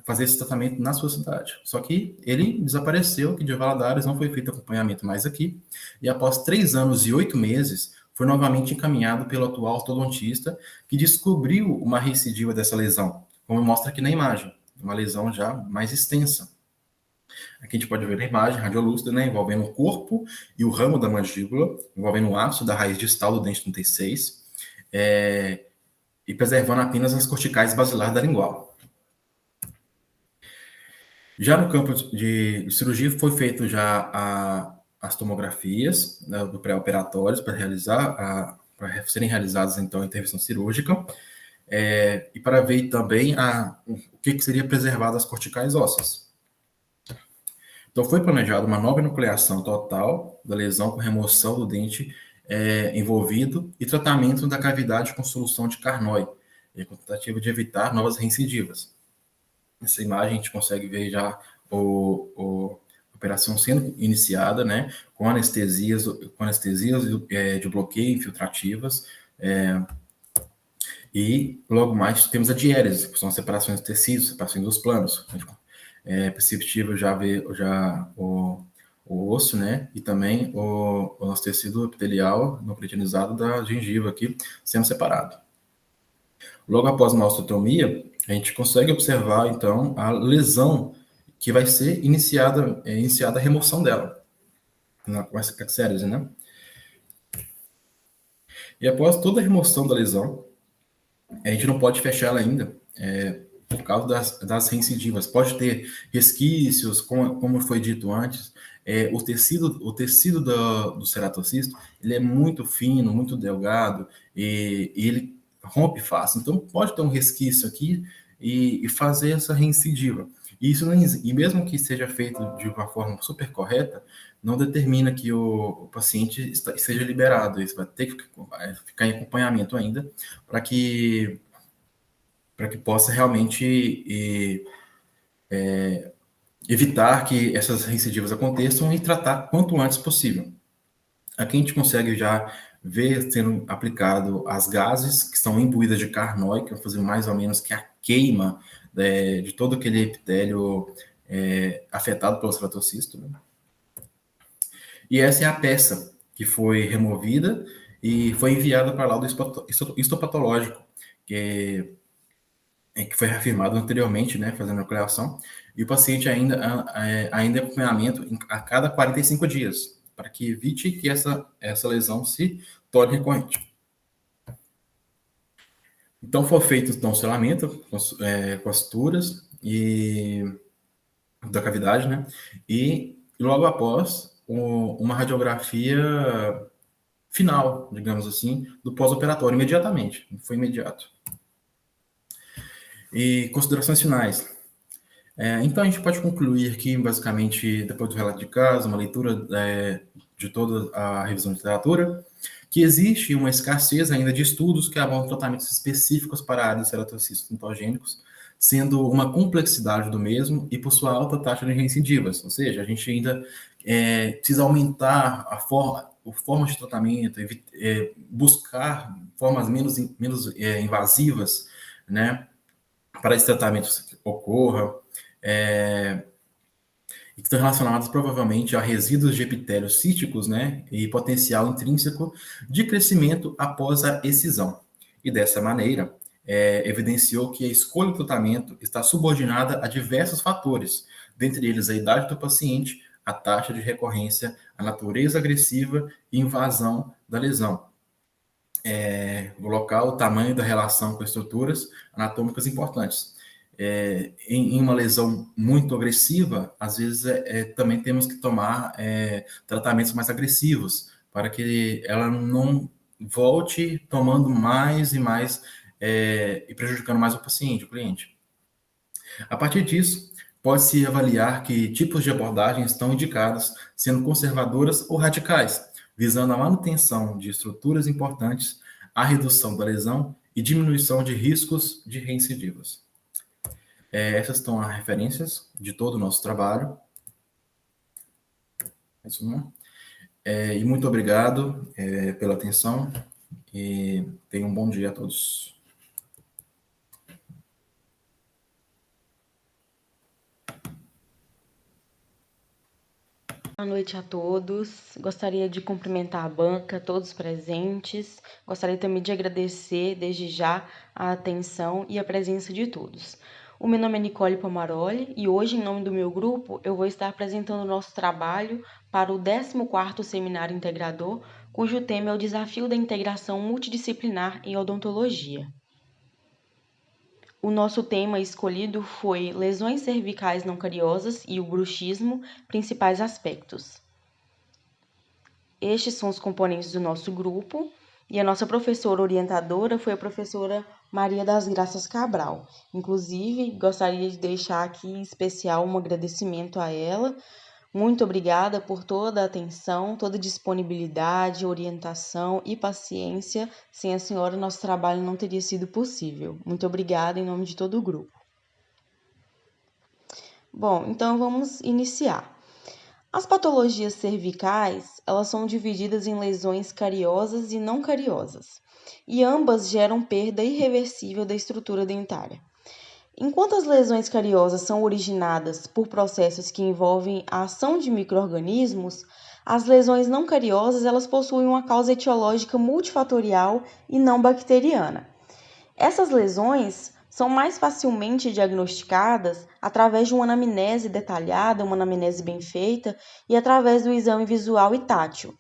fazer esse tratamento na sua cidade. Só que ele desapareceu, que de Valadares não foi feito acompanhamento mais aqui, e após 3 anos e 8 meses, foi novamente encaminhado pelo atual ortodontista, que descobriu uma recidiva dessa lesão, como mostra aqui na imagem, uma lesão já mais extensa. Aqui a gente pode ver na imagem radiolúcida, né, envolvendo o corpo e o ramo da mandíbula, envolvendo o ápice da raiz distal do dente 36, e preservando apenas as corticais basilares da lingual. Já no campo de cirurgia foi feito já as tomografias, né, do pré-operatórios para serem realizadas então a intervenção cirúrgica, e para ver também o que seria preservado as corticais ósseas. Então foi planejada uma nova enucleação total da lesão com remoção do dente envolvido e tratamento da cavidade com solução de Carnoy, com tentativa de evitar novas reincidivas. Nessa imagem a gente consegue ver já a operação sendo iniciada, né, com anestesias de bloqueio infiltrativas, e logo mais temos a diérese, que são as separações de tecidos, separações dos planos. É perceptível já ver o osso, né, e também o nosso tecido epitelial não cretinizado da gengiva aqui sendo separado. Logo após uma osteotomia, a gente consegue observar, então, a lesão que vai ser iniciada a remoção dela, com essa caxérese, né? E após toda a remoção da lesão, a gente não pode fechar ela ainda, por causa das reincidivas. Pode ter resquícios, como foi dito antes, o tecido do ceratocisto, ele é muito fino, muito delgado, e ele rompe fácil. Então, pode ter um resquício aqui e fazer essa reincidiva. E mesmo que seja feito de uma forma super correta, não determina que o paciente seja liberado. Isso vai ter que ficar em acompanhamento ainda, para que possa realmente evitar que essas recidivas aconteçam e tratar quanto antes possível. Aqui a gente consegue já ver sendo aplicado as gases que são imbuídas de Carnoy, que vão fazer mais ou menos que a queima de todo aquele epitélio afetado pelo ceratocisto, né? E essa é a peça que foi removida e foi enviada para laudo histopatológico, que foi reafirmado anteriormente, né, fazendo a nucleação, e o paciente ainda em acompanhamento a cada 45 dias, para que evite que essa lesão se torne recorrente. Então, foi feito então, o selamento com as suturas da cavidade, né, e logo após, uma radiografia final, digamos assim, do pós-operatório, imediatamente, foi imediato. E considerações finais. Então, a gente pode concluir que, basicamente, depois do relato de caso, uma leitura de toda a revisão de literatura, que existe uma escassez ainda de estudos que abordam tratamentos específicos para a área de ceratocistos ontogênicos, sendo uma complexidade do mesmo e por sua alta taxa de reincidivas. Ou seja, a gente ainda precisa aumentar a forma de tratamento, buscar formas menos invasivas, né, para esse tratamento ocorra, e que estão relacionados provavelmente a resíduos de epitélios císticos, né, e potencial intrínseco de crescimento após a excisão. E dessa maneira, evidenciou que a escolha do tratamento está subordinada a diversos fatores, dentre eles a idade do paciente, a taxa de recorrência, a natureza agressiva e invasão da lesão. O local, o tamanho da relação com estruturas anatômicas importantes. Em uma lesão muito agressiva, às vezes também temos que tomar tratamentos mais agressivos, para que ela não volte tomando mais e mais e prejudicando mais o paciente, o cliente. A partir disso, pode-se avaliar que tipos de abordagem estão indicados, sendo conservadoras ou radicais, visando a manutenção de estruturas importantes, a redução da lesão e diminuição de riscos de reincidivas. Essas estão as referências de todo o nosso trabalho. E muito obrigado pela atenção e tenham um bom dia a todos. Boa noite a todos. Gostaria de cumprimentar a banca, todos presentes. Gostaria também de agradecer desde já a atenção e a presença de todos. O meu nome é Nicole Pomaroli e hoje, em nome do meu grupo, eu vou estar apresentando o nosso trabalho para o 14º Seminário Integrador, cujo tema é o Desafio da Integração Multidisciplinar em Odontologia. O nosso tema escolhido foi Lesões cervicais não cariosas e o bruxismo, principais aspectos. Estes são os componentes do nosso grupo e a nossa professora orientadora foi a professora Maria das Graças Cabral. Inclusive, gostaria de deixar aqui em especial um agradecimento a ela. Muito obrigada por toda a atenção, toda a disponibilidade, orientação e paciência. Sem a senhora, nosso trabalho não teria sido possível. Muito obrigada em nome de todo o grupo. Bom, então vamos iniciar. As patologias cervicais, elas são divididas em lesões cariosas e não cariosas, e ambas geram perda irreversível da estrutura dentária. Enquanto as lesões cariosas são originadas por processos que envolvem a ação de micro-organismos, as lesões não cariosas elas possuem uma causa etiológica multifatorial e não bacteriana. Essas lesões são mais facilmente diagnosticadas através de uma anamnese detalhada, uma anamnese bem feita e através do exame visual e tátil.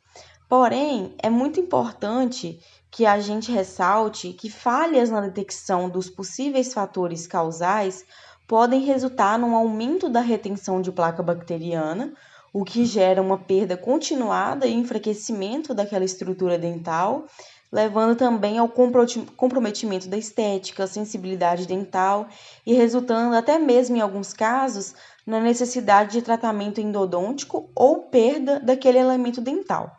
Porém, é muito importante que a gente ressalte que falhas na detecção dos possíveis fatores causais podem resultar num aumento da retenção de placa bacteriana, o que gera uma perda continuada e enfraquecimento daquela estrutura dental, levando também ao comprometimento da estética, sensibilidade dental e resultando até mesmo em alguns casos na necessidade de tratamento endodôntico ou perda daquele elemento dental.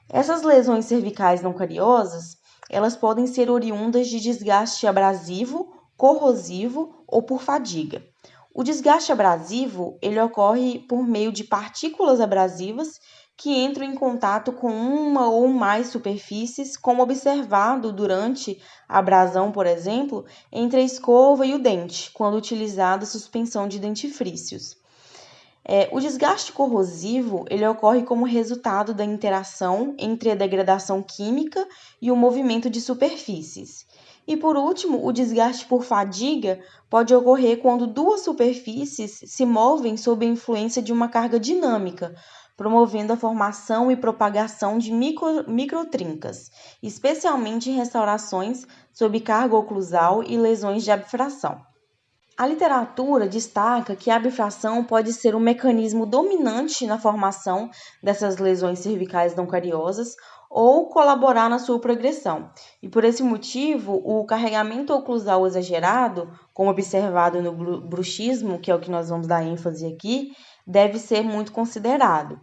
Essas lesões cervicais não cariosas, elas podem ser oriundas de desgaste abrasivo, corrosivo ou por fadiga. O desgaste abrasivo, ele ocorre por meio de partículas abrasivas que entram em contato com uma ou mais superfícies, como observado durante a abrasão, por exemplo, entre a escova e o dente, quando utilizada a suspensão de dentifrícios. O desgaste corrosivo ele ocorre como resultado da interação entre a degradação química e o movimento de superfícies. E, por último, o desgaste por fadiga pode ocorrer quando duas superfícies se movem sob a influência de uma carga dinâmica, promovendo a formação e propagação de microtrincas, especialmente em restaurações sob carga oclusal e lesões de abfração. A literatura destaca que a abfração pode ser um mecanismo dominante na formação dessas lesões cervicais não cariosas ou colaborar na sua progressão. E por esse motivo, o carregamento oclusal exagerado, como observado no bruxismo, que é o que nós vamos dar ênfase aqui, deve ser muito considerado.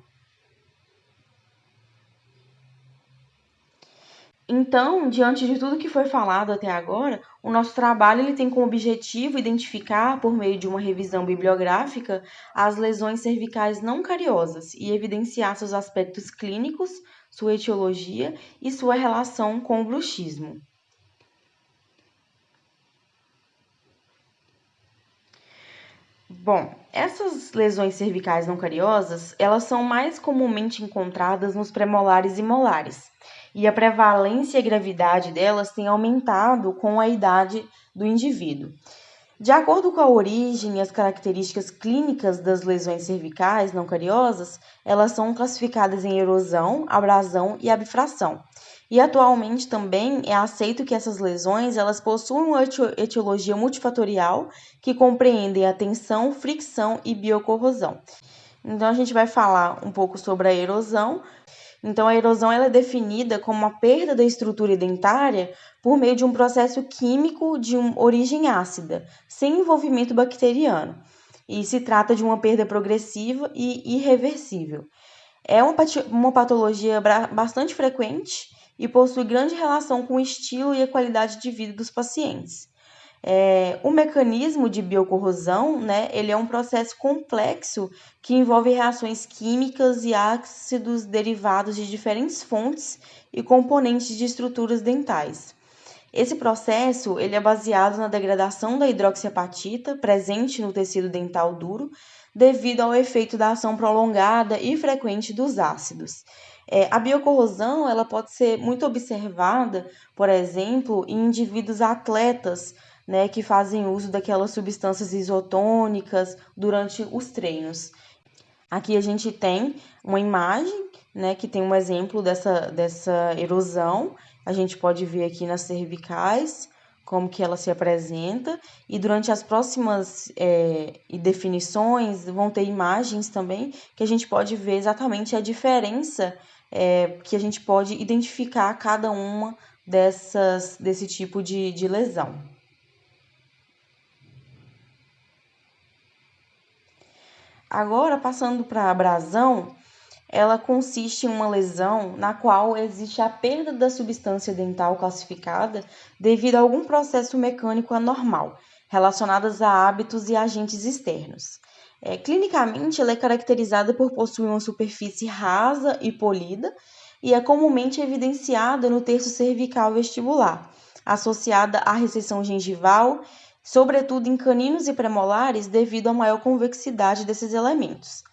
Então, diante de tudo que foi falado até agora, o nosso trabalho ele tem como objetivo identificar, por meio de uma revisão bibliográfica, as lesões cervicais não cariosas e evidenciar seus aspectos clínicos, sua etiologia e sua relação com o bruxismo. Bom, essas lesões cervicais não cariosas, elas são mais comumente encontradas nos premolares e molares. E a prevalência e a gravidade delas têm aumentado com a idade do indivíduo. De acordo com a origem e as características clínicas das lesões cervicais não cariosas, elas são classificadas em erosão, abrasão e abfração. E atualmente também é aceito que essas lesões elas possuem uma etiologia multifatorial que compreendem a tensão, fricção e biocorrosão. Então a gente vai falar um pouco sobre a erosão. Então, a erosão ela é definida como a perda da estrutura dentária por meio de um processo químico de origem ácida, sem envolvimento bacteriano. E se trata de uma perda progressiva e irreversível. É uma patologia bastante frequente e possui grande relação com o estilo e a qualidade de vida dos pacientes. O mecanismo de biocorrosão, ele é um processo complexo que envolve reações químicas e ácidos derivados de diferentes fontes e componentes de estruturas dentais. Esse processo ele é baseado na degradação da hidroxiapatita presente no tecido dental duro, devido ao efeito da ação prolongada e frequente dos ácidos. A biocorrosão ela pode ser muito observada, por exemplo, em indivíduos atletas, né, que fazem uso daquelas substâncias isotônicas durante os treinos. Aqui a gente tem uma imagem, né, que tem um exemplo dessa erosão. A gente pode ver aqui nas cervicais como que ela se apresenta, e durante as próximas definições vão ter imagens também que a gente pode ver exatamente a diferença que a gente pode identificar cada uma desse tipo de lesão. Agora, passando para a abrasão, ela consiste em uma lesão na qual existe a perda da substância dental classificada devido a algum processo mecânico anormal, relacionadas a hábitos e agentes externos. Clinicamente, ela é caracterizada por possuir uma superfície rasa e polida e é comumente evidenciada no terço cervical vestibular, associada à recessão gengival, sobretudo em caninos e premolares, devido à maior convexidade desses elementos.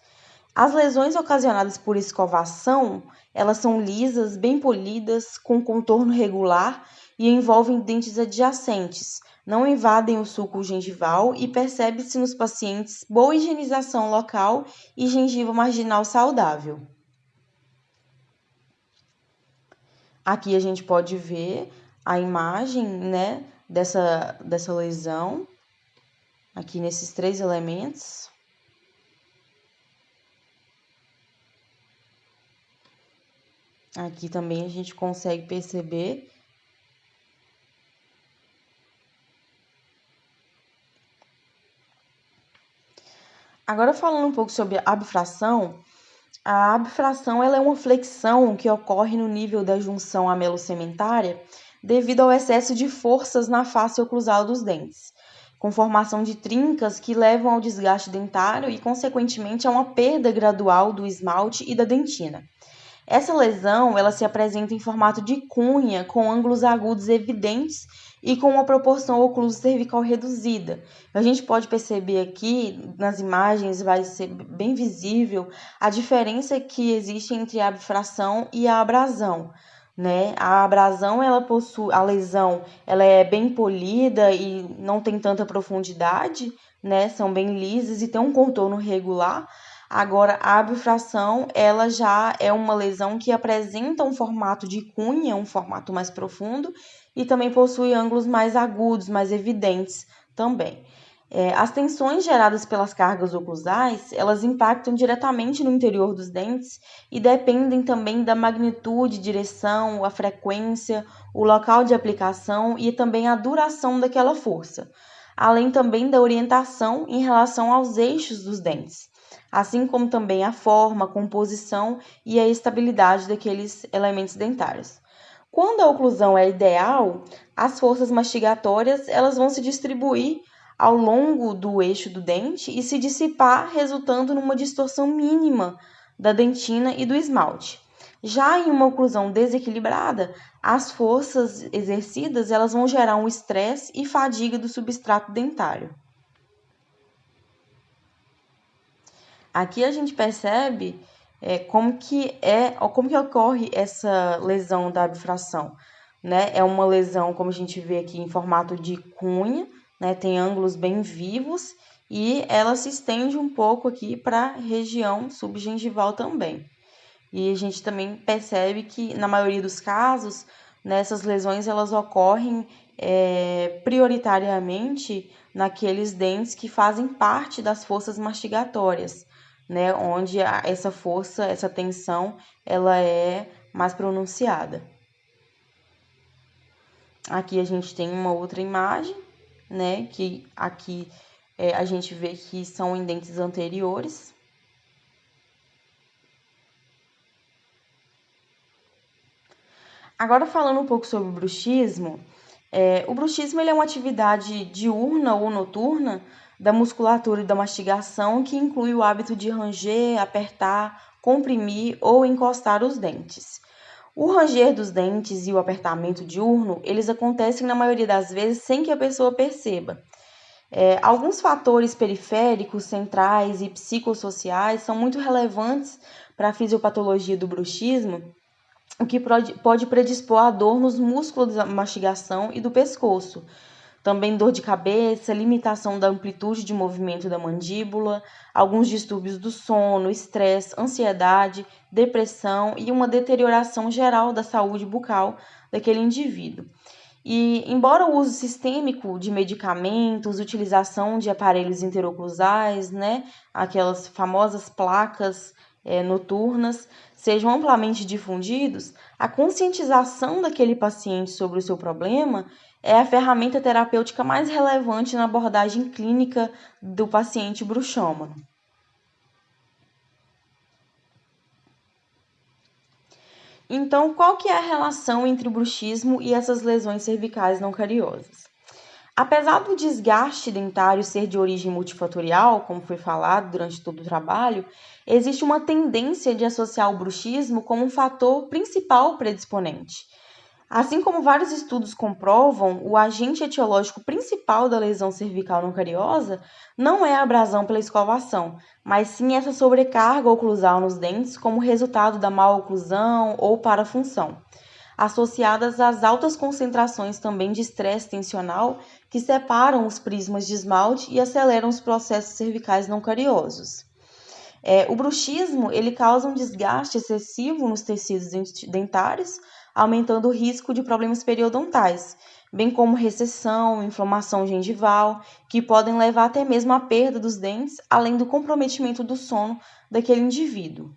As lesões ocasionadas por escovação, elas são lisas, bem polidas, com contorno regular e envolvem dentes adjacentes, não invadem o sulco gengival e percebe-se nos pacientes boa higienização local e gengiva marginal saudável. Aqui a gente pode ver a imagem, né, dessa lesão, aqui nesses 3 elementos. Aqui também a gente consegue perceber. Agora falando um pouco sobre a abfração ela é uma flexão que ocorre no nível da junção amelocementária devido ao excesso de forças na face oclusal dos dentes, com formação de trincas que levam ao desgaste dentário e, consequentemente, a uma perda gradual do esmalte e da dentina. Essa lesão ela se apresenta em formato de cunha, com ângulos agudos evidentes e com uma proporção ocluso-cervical reduzida. A gente pode perceber aqui, nas imagens, vai ser bem visível a diferença que existe entre a abfração e a abrasão. Né? A abrasão, a lesão, ela é bem polida e não tem tanta profundidade, né? São bem lisas e tem um contorno regular. Agora, a abfração, ela já é uma lesão que apresenta um formato de cunha, um formato mais profundo, e também possui ângulos mais agudos, mais evidentes também. As tensões geradas pelas cargas oclusais, elas impactam diretamente no interior dos dentes e dependem também da magnitude, direção, a frequência, o local de aplicação e também a duração daquela força, além também da orientação em relação aos eixos dos dentes, assim como também a forma, a composição e a estabilidade daqueles elementos dentários. Quando a oclusão é ideal, as forças mastigatórias elas vão se distribuir ao longo do eixo do dente e se dissipar, resultando numa distorção mínima da dentina e do esmalte. Já em uma oclusão desequilibrada, as forças exercidas elas vão gerar um estresse e fadiga do substrato dentário. Aqui a gente percebe como que ocorre essa lesão da abfração, né? É uma lesão, como a gente vê aqui, em formato de cunha, né? Tem ângulos bem vivos e ela se estende um pouco aqui para a região subgengival também. E a gente também percebe que, na maioria dos casos, essas lesões elas ocorrem prioritariamente naqueles dentes que fazem parte das fossas mastigatórias, né, onde essa força, essa tensão, ela é mais pronunciada. Aqui a gente tem uma outra imagem, né, que aqui a gente vê que são em dentes anteriores. Agora falando um pouco sobre o bruxismo, o bruxismo ele é uma atividade diurna ou noturna da musculatura e da mastigação que inclui o hábito de ranger, apertar, comprimir ou encostar os dentes. O ranger dos dentes e o apertamento diurno, eles acontecem na maioria das vezes sem que a pessoa perceba. Alguns fatores periféricos, centrais e psicossociais são muito relevantes para a fisiopatologia do bruxismo, o que pode predispor a dor nos músculos da mastigação e do pescoço. Também dor de cabeça, limitação da amplitude de movimento da mandíbula, alguns distúrbios do sono, estresse, ansiedade, depressão e uma deterioração geral da saúde bucal daquele indivíduo. E, embora o uso sistêmico de medicamentos, utilização de aparelhos interoclusais, né, aquelas famosas placas noturnas, sejam amplamente difundidos, a conscientização daquele paciente sobre o seu problema é a ferramenta terapêutica mais relevante na abordagem clínica do paciente bruxômano. Então, qual que é a relação entre o bruxismo e essas lesões cervicais não cariosas? Apesar do desgaste dentário ser de origem multifatorial, como foi falado durante todo o trabalho, existe uma tendência de associar o bruxismo como um fator principal predisponente. Assim como vários estudos comprovam, o agente etiológico principal da lesão cervical não cariosa não é a abrasão pela escovação, mas sim essa sobrecarga oclusal nos dentes como resultado da má oclusão ou parafunção, associadas às altas concentrações também de estresse tensional que separam os prismas de esmalte e aceleram os processos cervicais não cariosos. O bruxismo ele causa um desgaste excessivo nos tecidos dentários, aumentando o risco de problemas periodontais, bem como recessão, inflamação gengival, que podem levar até mesmo à perda dos dentes, além do comprometimento do sono daquele indivíduo.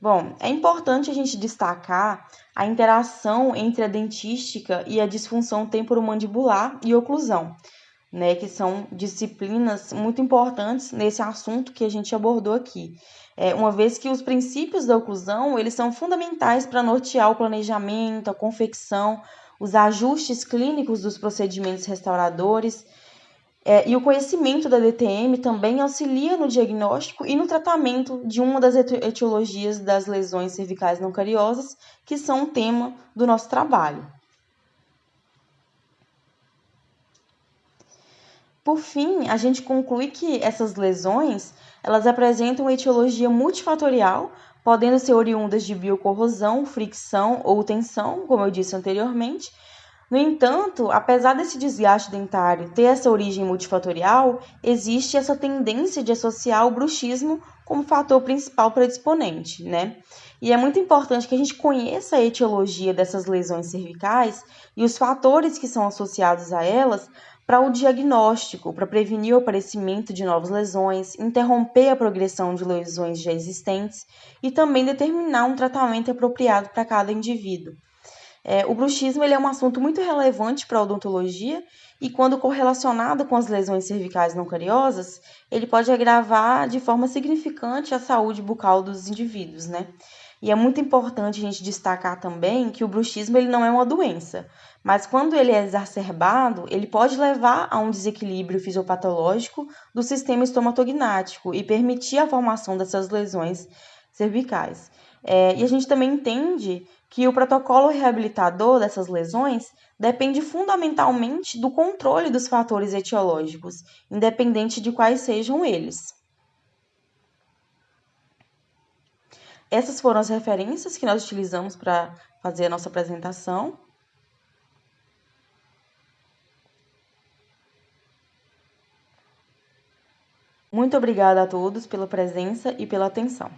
Bom, é importante a gente destacar a interação entre a dentística e a disfunção temporomandibular e oclusão, né, que são disciplinas muito importantes nesse assunto que a gente abordou aqui. Uma vez que os princípios da oclusão, eles são fundamentais para nortear o planejamento, a confecção, os ajustes clínicos dos procedimentos restauradores, e o conhecimento da DTM também auxilia no diagnóstico e no tratamento de uma das etiologias das lesões cervicais não cariosas, que são o tema do nosso trabalho. Por fim, a gente conclui que essas lesões, elas apresentam uma etiologia multifatorial, podendo ser oriundas de biocorrosão, fricção ou tensão, como eu disse anteriormente. No entanto, apesar desse desgaste dentário ter essa origem multifatorial, existe essa tendência de associar o bruxismo como fator principal predisponente, né? E é muito importante que a gente conheça a etiologia dessas lesões cervicais e os fatores que são associados a elas para o diagnóstico, para prevenir o aparecimento de novas lesões, interromper a progressão de lesões já existentes e também determinar um tratamento apropriado para cada indivíduo. O bruxismo ele é um assunto muito relevante para a odontologia e, quando correlacionado com as lesões cervicais não cariosas, ele pode agravar de forma significante a saúde bucal dos indivíduos, né? E é muito importante a gente destacar também que o bruxismo ele não é uma doença, mas quando ele é exacerbado, ele pode levar a um desequilíbrio fisiopatológico do sistema estomatognático e permitir a formação dessas lesões cervicais. E a gente também entende que o protocolo reabilitador dessas lesões depende fundamentalmente do controle dos fatores etiológicos, independente de quais sejam eles. Essas foram as referências que nós utilizamos para fazer a nossa apresentação. Muito obrigada a todos pela presença e pela atenção.